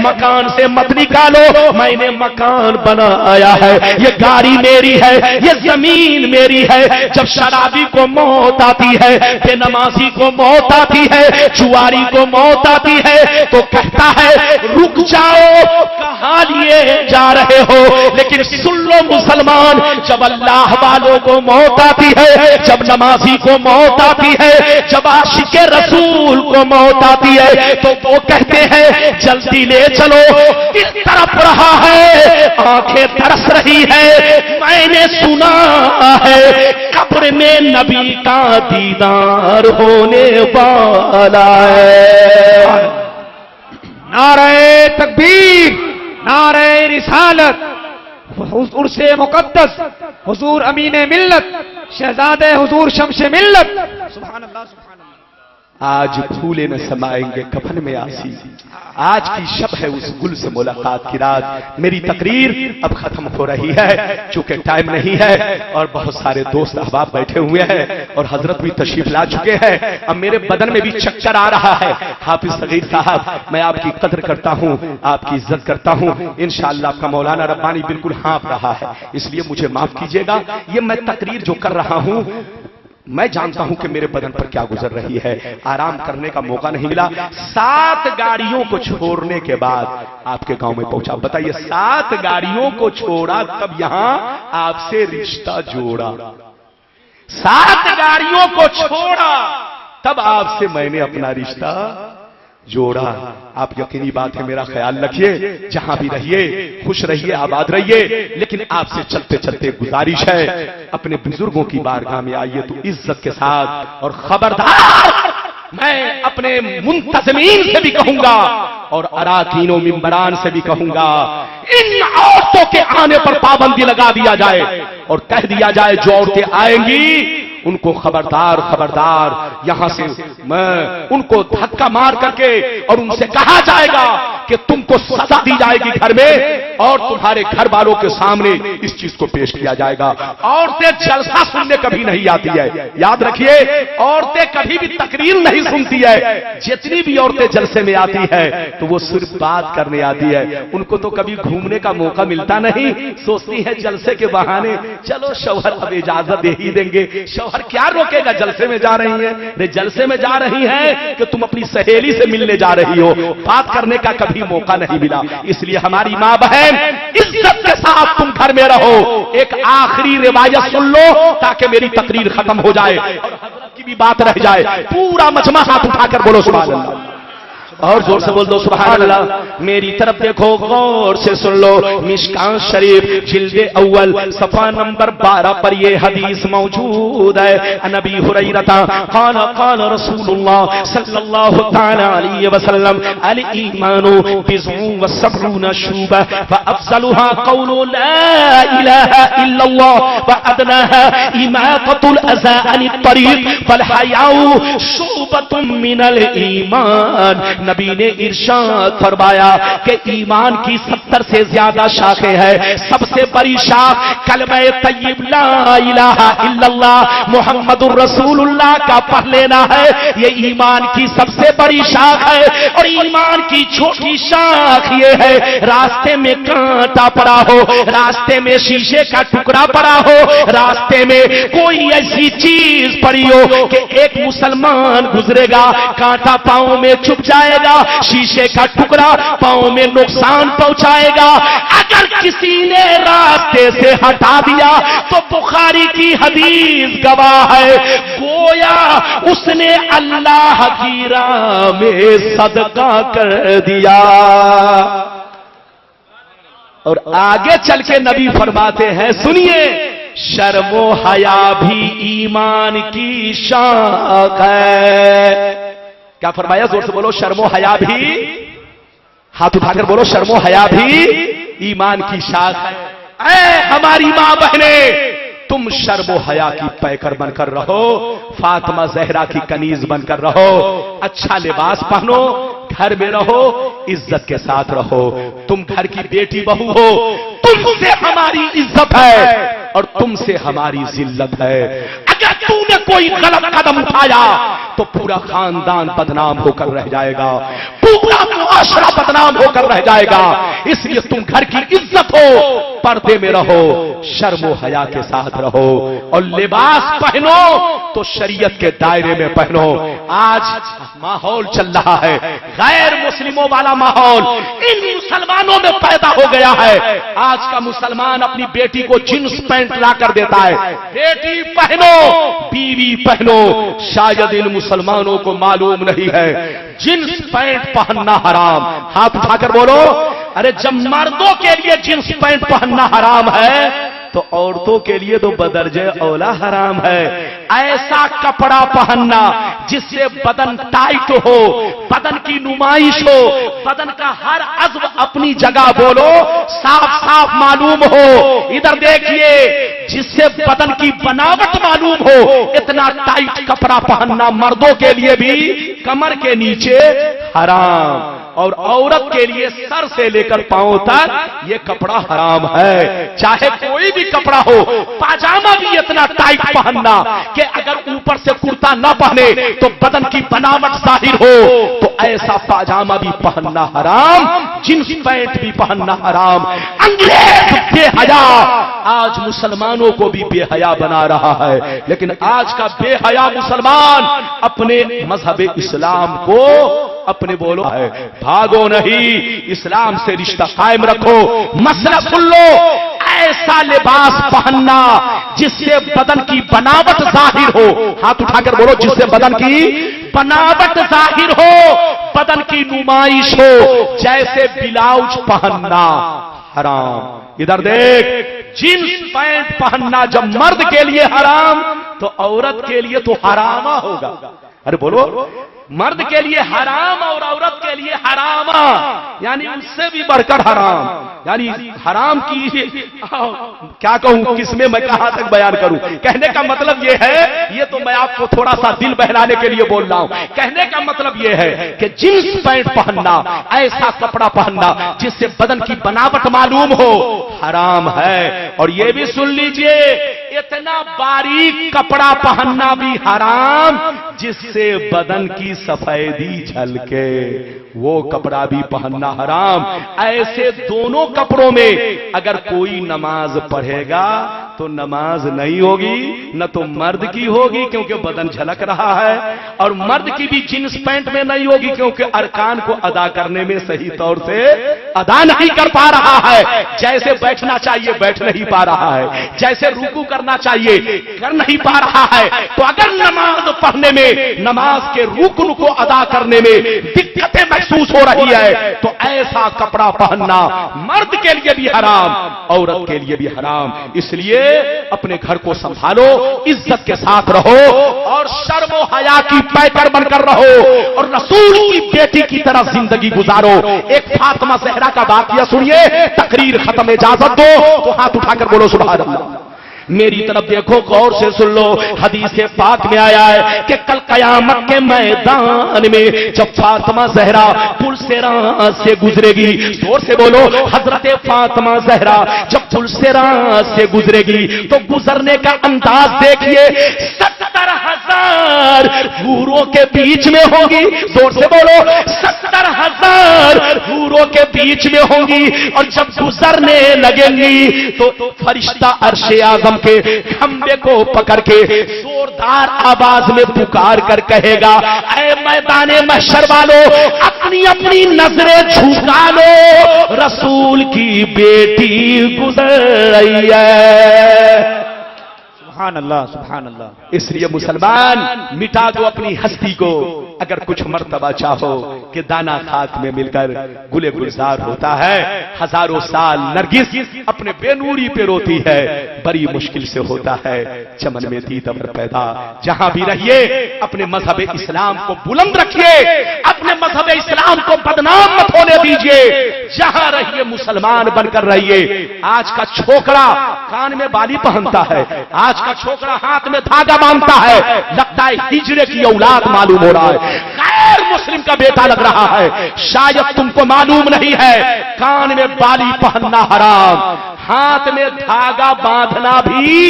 मकान से मत निकालो, मैंने मकान बनाया है, ये गाड़ी मेरी है, ये जमीन मेरी है। जब शराबी को मौत आती है, बेनमाजी को मौत आती है, जुआरी को मौत आती है, तो कहता है रुक जाओ, कहां लिए जा रहे हो। लेकिन सुन लो मुसलमान, जब अल्लाह वालों को मौत आती है, जब नमाजी को मौत आती है, जब आशिके रसूल को मौत आती है, तो वो कहते हैं जल्दी ले चलो, किस तरफ रहा है, आंखें तरस रही है। मैंने सुना है कब्र में नबी का दीदार होने वाला है। नारे तकबीर, नारे रिसालत, उर्से मुकद्दस, हुजूर अमीने मिल्लत, शहजादे हुजूर शमशे मिल्लत। सुभान अल्लाह, सुभान अल्लाह। आज फूले न समाएंगे कफन में आसी, आज की शब है उस गुल से मुलाकात की रात। मेरी तकरीर अब खत्म हो रही है, चूंकि टाइम नहीं है और बहुत सारे दोस्त अहबाब बैठे हुए हैं और हजरत भी तशरीफ ला चुके हैं। अब मेरे बदन में भी चक्कर आ रहा है। हाफिज सगीर साहब, मैं आपकी कद्र करता हूं, आपकी इज्जत करता हूं। इंशाअल्लाह आपका मौलाना रब्बानी बिल्कुल हाँफ रहा है, इसलिए मुझे माफ कीजिएगा। ये मैं तकरीर जो कर रहा हूं, मैं जानता हूं कि मेरे बदन पर क्या गुजर रही है। आराम करने का मौका नहीं मिला। 7 गाड़ियों को छोड़ने के बाद आपके गांव में पहुंचा। बताइए, 7 गाड़ियों को छोड़ा तब यहां आपसे रिश्ता जोड़ा। 7 गाड़ियों को छोड़ा तब आपसे मैंने अपना रिश्ता जोड़ा। आप यकीनी बात है, मेरा ख्याल रखिए, जहां भी रहिए खुश रहिए, आबाद रहिए। लेकिन आपसे चलते चलते गुजारिश है, अपने बुजुर्गों की बारगाह में आइए तो इज्जत के साथ। और खबरदार, मैं अपने मुंतजमीन से भी कहूंगा और अराकीनों मिंबरान से भी कहूंगा, इन औरतों के आने पर पाबंदी लगा दिया जाए और कह दिया जाए जो औरतें आएंगी उनको खबरदार खबरदार, यहां से मैं उनको धक्का मार करके और उनसे कहा जाएगा कि तुमको सजा दी जाएगी घर में और तुम्हारे घर वालों के सामने इस चीज को पेश किया जाएगा। औरतें जलसा सुनने कभी नहीं आती है, याद रखिए, औरतें कभी भी तकरीर नहीं सुनती है। जितनी भी औरतें जलसे में आती है तो वो सिर्फ बात करने आती है, उनको तो कभी घूमने का मौका मिलता नहीं। सोचती है जलसे के बहाने चलो शौहर अब इजाजत दे ही देंगे। शौहर क्या रोकेगा, जलसे में जा रही है। नहीं, जलसे में जा रही है कि तुम अपनी सहेली से मिलने जा रही हो, बात करने का कभी मौका नहीं मिला। इसलिए हमारी मां बहन, इज्जत के साथ तुम घर में रहो। एक आखिरी रिवायत सुन लो ताकि मेरी तकरीर खत्म हो जाए और हजरत की भी बात रह जाए। पूरा मजमा हाथ उठाकर बोलो सुभान अल्लाह, और जोर से बोल दो सुभान अल्लाह। मेरी तरफ देखो, गौर से सुन लो। मिशकात शरीफ जिल्दे अव्वल सफा नंबर 12 पर ये हदीस मौजूद है। नबी हुरैरा क़ाल क़ाल रसूलुल्लाह सल्लल्लाहु तआला अलैहि वसल्लम, अल ईमानु बिज़्उन व सब्ऊन शुबा व अफज़लुहा क़ौलु ला इलाहा इल्लल्लाह व अदनाहा इमाततुल अज़ा अनित तरीक़ वल हयाउ शुबतुम मिनल ईमान। नबी ने इरशाद फरमाया कि ईमान की 70 से ज्यादा शाखें हैं। सबसे बड़ी शाख कलमा तय्यब ला इलाहा इल्लल्लाह मुहम्मदुर रसूलुल्लाह का पढ़ लेना है। ये ईमान की सबसे बड़ी शाख है। और ईमान की छोटी शाख ये है, रास्ते में कांटा पड़ा हो, रास्ते में शीशे का टुकड़ा पड़ा हो, रास्ते में कोई ऐसी चीज पड़ी हो कि एक मुसलमान गुजरेगा, कांटा पांव में चुभ जाएगा, शीशे का टुकड़ा पांव में नुकसान पहुंचाएगा। अगर किसी ने रास्ते से हटा दिया तो बुखारी की हदीस गवाह है, गोया उसने अल्लाह की राह में सदका कर दिया। और आगे चल के नबी फरमाते हैं, सुनिए, शर्मो हया भी ईमान की शाख है। क्या फरमाया, जोर से बोलो, शर्मो हया भी, हाथ उठाकर बोलो, शर्मो हया भी ईमान की शाख है। ऐ हमारी मां बहने, तुम शर्मो हया की पैकर बनकर रहो, फातिमा जहरा की कनीज बनकर रहो, अच्छा लिबास पहनो, घर में रहो, इज्जत के साथ रहो। तुम घर की बेटी बहू हो, तुमसे हमारी इज्जत है और तुमसे हमारी जिल्लत है। अगर तूने कोई गलत कदम उठाया तो पूरा खानदान बदनाम होकर रह जाएगा, पूरा मुआशरा बदनाम होकर रह जाएगा। इसलिए तुम घर की इज्जत हो, पर्दे में रहो, शर्मो हया के साथ रहो, और लिबास पहनो तो शरीयत के दायरे में पहनो। आज माहौल चल रहा है गैर मुस्लिमों वाला माहौल इन मुसलमानों में पैदा हो गया है। आज का मुसलमान अपनी बेटी को जींस पैंट ला कर देता है, बेटी पहनो, बीवी पहनो। शायद इन मुसलमानों को मालूम नहीं है जींस पैंट पहनना हराम। हाथ उठाकर बोलो, अरे जब मर्दों के लिए जींस पैंट पहनना हराम है तो औरतों के लिए तो बदर्जे औला हराम है। ऐसा कपड़ा पहनना जिससे बदन टाइट हो, बदन की नुमाइश हो, बदन का हर अज़्व अपनी जगह बोलो साफ साफ मालूम हो। इधर देखिए, जिससे बदन की बनावट मालूम हो, इतना टाइट कपड़ा पहनना मर्दों के लिए भी कमर के नीचे हराम, और औरत के लिए सर से लेकर पांव तक ये कपड़ा हराम है। चाहे कोई भी कपड़ा हो, पाजामा भी इतना टाइट पहनना कि अगर ऊपर से कुर्ता न पहने तो बदन की बनावट जाहिर हो, तो ऐसा पाजामा भी पहनना हराम, जींस पैंट भी पहनना हराम। अंग्रेज बेहया आज मुसलमानों को भी बेहया बना रहा है, लेकिन आज का बेहया मुसलमान अपने मजहब इस्लाम को अपने बोलो है, भागो नहीं, इस्लाम से रिश्ता कायम रखो। मसला सुन लो, ऐसा लिबास पहनना जिससे बदन की बनावट जाहिर हो। हाथ उठाकर बोलो, जिससे बदन की बनावट जाहिर हो, बदन की नुमाइश हो, जैसे ब्लाउज पहनना हराम। इधर देख, जींस पैंट पहनना जब मर्द के लिए हराम तो औरत के लिए तो हरामा होगा। अरे बोलो, मर्द के लिए हराम और औरत के लिए हरामा, यानी उससे भी बढ़कर हराम, यानी हराम की क्या कहूं, किसमें मैं कहां तक बयान करूं। कहने का मतलब यह है, ये तो मैं आपको थोड़ा सा दिल बहलाने के लिए बोल रहा हूं। कहने का मतलब यह है कि जींस पैंट पहनना, ऐसा कपड़ा पहनना जिससे बदन की बनावट मालूम हो, हराम है। और यह भी सुन लीजिए, इतना बारीक कपड़ा पहनना भी हराम जिससे बदन की सफेदी झलके, वो कपड़ा भी पहनना हराम। ऐसे दोनों कपड़ों में अगर कोई नमाज पढ़ेगा तो नमाज नहीं होगी, न तो मर्द की होगी क्योंकि बदन झलक रहा है, और मर्द की भी जींस पैंट में नहीं होगी क्योंकि अरकान को अदा करने में सही तौर से अदा नहीं कर पा रहा है। जैसे बैठना चाहिए बैठ नहीं पा रहा है, जैसे रुकू करना चाहिए कर नहीं पा रहा है। तो अगर नमाज पढ़ने में, नमाज के रुकन को अदा करने में दिक्कतें महसूस हो रही है तो ऐसा कपड़ा पहनना मर्द के लिए भी हराम, औरत के लिए भी हराम। इसलिए अपने घर को संभालो, इज्जत के साथ रहो, और शर्म हया की पैकर बनकर रहो, और रसूल की बेटी की तरह जिंदगी गुजारो। एक फातिमा ज़हरा का वाकया सुनिए, तकरीर खत्म, इजाजत दो तो हाथ उठाकर बोलो सुभान अल्लाह। मेरी तरफ देखो, गौर से सुन लो। हदीस पाक में आया है कि कल कयामत के मैदान में जब फातिमा ज़हरा पुलसेरा से गुजरेगी, जोर से बोलो, हजरत फातिमा ज़हरा जब पुलसेरा से गुजरेगी तो गुजरने का अंदाज देखिए, 70,000 हूरों के बीच में होगी। जोर से बोलो, 70,000 हूरों के बीच में होंगी, और जब गुजरने लगेंगी तो फरिश्ता अर्शे आज़म के खंबे को पकड़ के जोरदार आवाज में पुकार कर कहेगा, ऐ मैदाने महशर वालों, अपनी अपनी नजरें झुका लो, रसूल की बेटी गुजर रही है। सुभान अल्लाह, सुभान अल्लाह। इसलिए मुसलमान मिटा दो अपनी हस्ती को। अगर कुछ मर्तबा चाहो कि दाना खाक में मिलकर गुले गुलजार होता है, हजारों साल नरगिस अपने बेनूरी पे रोती है, बड़ी मुश्किल से होता है चमन में दीदवर पैदा। जहां भी रहिए अपने मजहब इस्लाम को बुलंद रखिए, अपने मजहब इस्लाम को बदनाम मत होने दीजिए। जहां रहिए मुसलमान बनकर रहिए। आज का छोकरा कान में बाली पहनता है, आज का छोकरा हाथ में धागा बांधता है, लगता है हिजरे की औलाद मालूम हो रहा है, गैर मुस्लिम का बेटा लग रहा है। शायद तुमको मालूम नहीं है, कान में बाली पहनना हराम, हाथ में धागा बांधना भी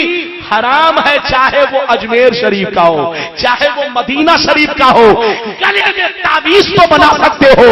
हराम है, चाहे वो अजमेर शरीफ का हो, चाहे वो मदीना शरीफ का हो। गले में ताबीज तो बना सकते हो,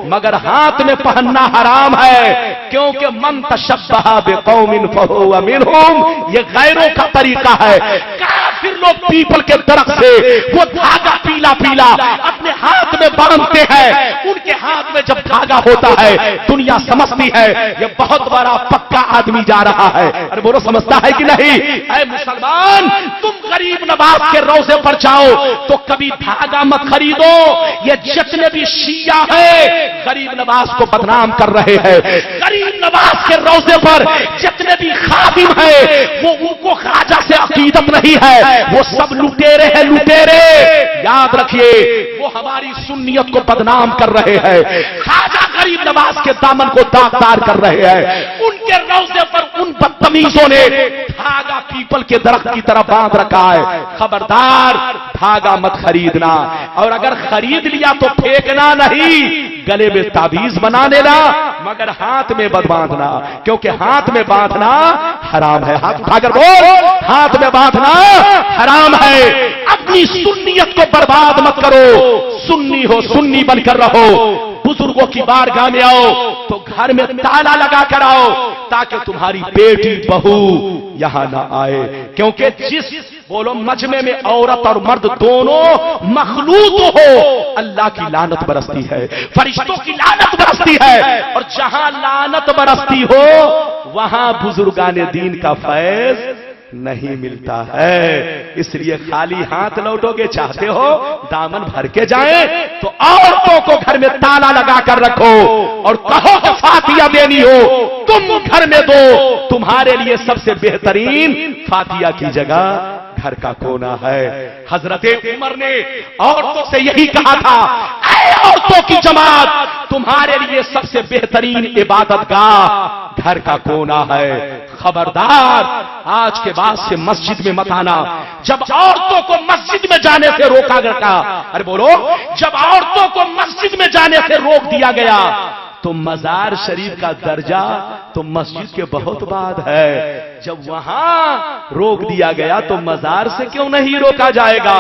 मगर हाथ में पहनना हराम है, क्योंकि मन तशब्बहा बिकौमिन फहुवा मिनहुम, ये गैरों का तरीका है। काफिर लोग पीपल के दरख्त से वो धागा पीला पीला अपने हाथ में बांधते हैं। उनके हाथ में जब धागा होता है, दुनिया समझती है ये बहुत बड़ा पक्का आदमी जा रहा है। अरे बोलो, समझता है कि नहीं? ऐ मुसलमान, तुम गरीब नवाज के रोजे पर जाओ तो कभी धागा मत खरीदो। ये जितने भी शिया है गरीब नवाज को बदनाम कर रहे हैं। गरीब नवाज के रोजे पर जितने भी खादिम है वो उनको ख्वाजा से अकीदत नहीं है, वो सब लुटेरे हैं, लुटेरे। याद रखिए, वो हमारी सुन्नियत को बदनाम कर रहे हैं। ख्वाजा गरीब नवाज के दामन को दागदार कर रहे हैं। उनके रोजे पर उन बदतमीजों ने धागा पीपल के दरख्त की तरह बांध रखा है। खबरदार, धागा मत खरीदना, और अगर खरीद लिया तो फेंकना नहीं, गले में ताबीज बना लेना, मगर हाथ में मत बांधना, क्योंकि हाथ में बांधना हराम है। हाथ उठाकर बोल, हाथ में बांधना हराम है। अपनी सुन्नियत को बर्बाद मत करो। सुन्नी हो, सुन्नी बनकर रहो। बुजुर्गों की बारगाह में आओ तो घर में ताला लगा कर आओ, ताकि तुम्हारी बेटी बहू यहां ना आए। क्योंकि जिस बोलो मजमे में औरत और मर्द दोनों मखलूक हो, अल्लाह की लानत बरसती है, फरिश्तों की लानत बरसती है। और जहां लानत बरसती हो वहां बुजुर्गाने दीन का फैज नहीं मिलता है। इसलिए खाली हाथ लौटोगे, चाहते हो दामन भर के जाए, तो औरतों को घर में ताला लगा कर रखो और कहो कि फातिया देनी हो तुम घर में दो। तुम्हारे लिए सबसे बेहतरीन फातिया की जगह घर का कोना है। हजरत उमर ने औरतों से यही कहा था, ऐ औरतों की जमात, तुम्हारे लिए सबसे बेहतरीन इबादत गाह घर का कोना है। खबरदार, आज के बाद से मस्जिद में मत आना। जब औरतों को मस्जिद में जाने से रोका गया, अरे बोलो, जब औरतों को मस्जिद में जाने से रोक दिया गया, तो मजार शरीफ का दर्जा तो मस्जिद के बहुत बाद है। जब वहां रोक दिया गया तो मजार से क्यों नहीं रोका जाएगा?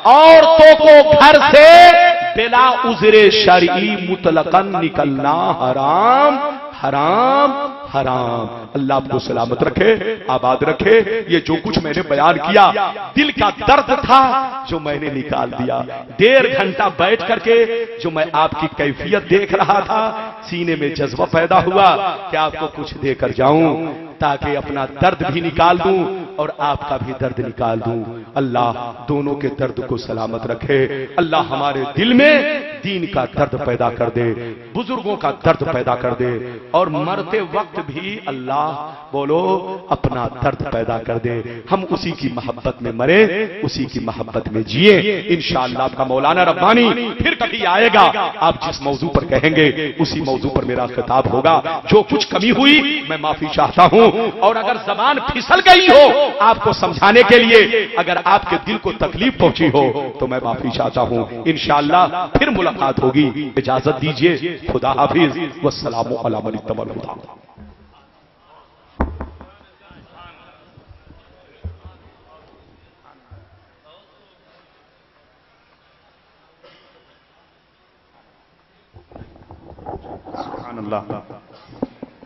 औरतों को घर से बिला उज़्रे शरई मुतलकन निकलना हराम, हराम, हराम। अल्लाह आपको सलामत रखे, आबाद रखे। ये जो कुछ मैंने बयान किया, दिल का दर्द था जो मैंने निकाल दिया। 1.5 घंटा बैठ करके जो मैं आपकी कैफियत देख रहा था, सीने में जज्बा पैदा हुआ कि आपको कुछ देकर जाऊं, ताकि अपना दर्द भी निकाल दूं और आपका भी दर्द निकाल दूं। अल्लाह दोनों के दर्द को सलामत रखे। अल्लाह हमारे दिल में दीन का दर्द पैदा कर दे, बुजुर्गों का दर्द पैदा कर दे, और मरते वक्त भी अल्लाह बोलो अपना दर्द पैदा कर दे। हम उसी की मोहब्बत में मरे, उसी की मोहब्बत में जिए। इंशाअल्लाह आपका मौलाना रब्बानी फिर कभी आएगा, आप जिस मौजू पर कहेंगे उसी मौजू पर मेरा खिताब होगा। जो कुछ कमी हुई मैं माफी चाहता हूं, और अगर जबान फिसल गई हो आपको समझाने के लिए, अगर आपके दिल को तकलीफ पहुंची हो तो मैं माफी चाहता हूं। इंशाअल्लाह फिर मुलाकात होगी। इजाजत दीजिए, खुदा हाफिज, वस्सलामु अला मन इत्तबअल हुदा।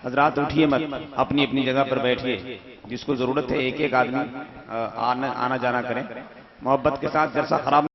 हजरात उठिए मत, अपनी अपनी जगह पर बैठिए। जिसको जरूरत है एक एक आदमी आना जाना करें मोहब्बत के साथ। जलसा खराब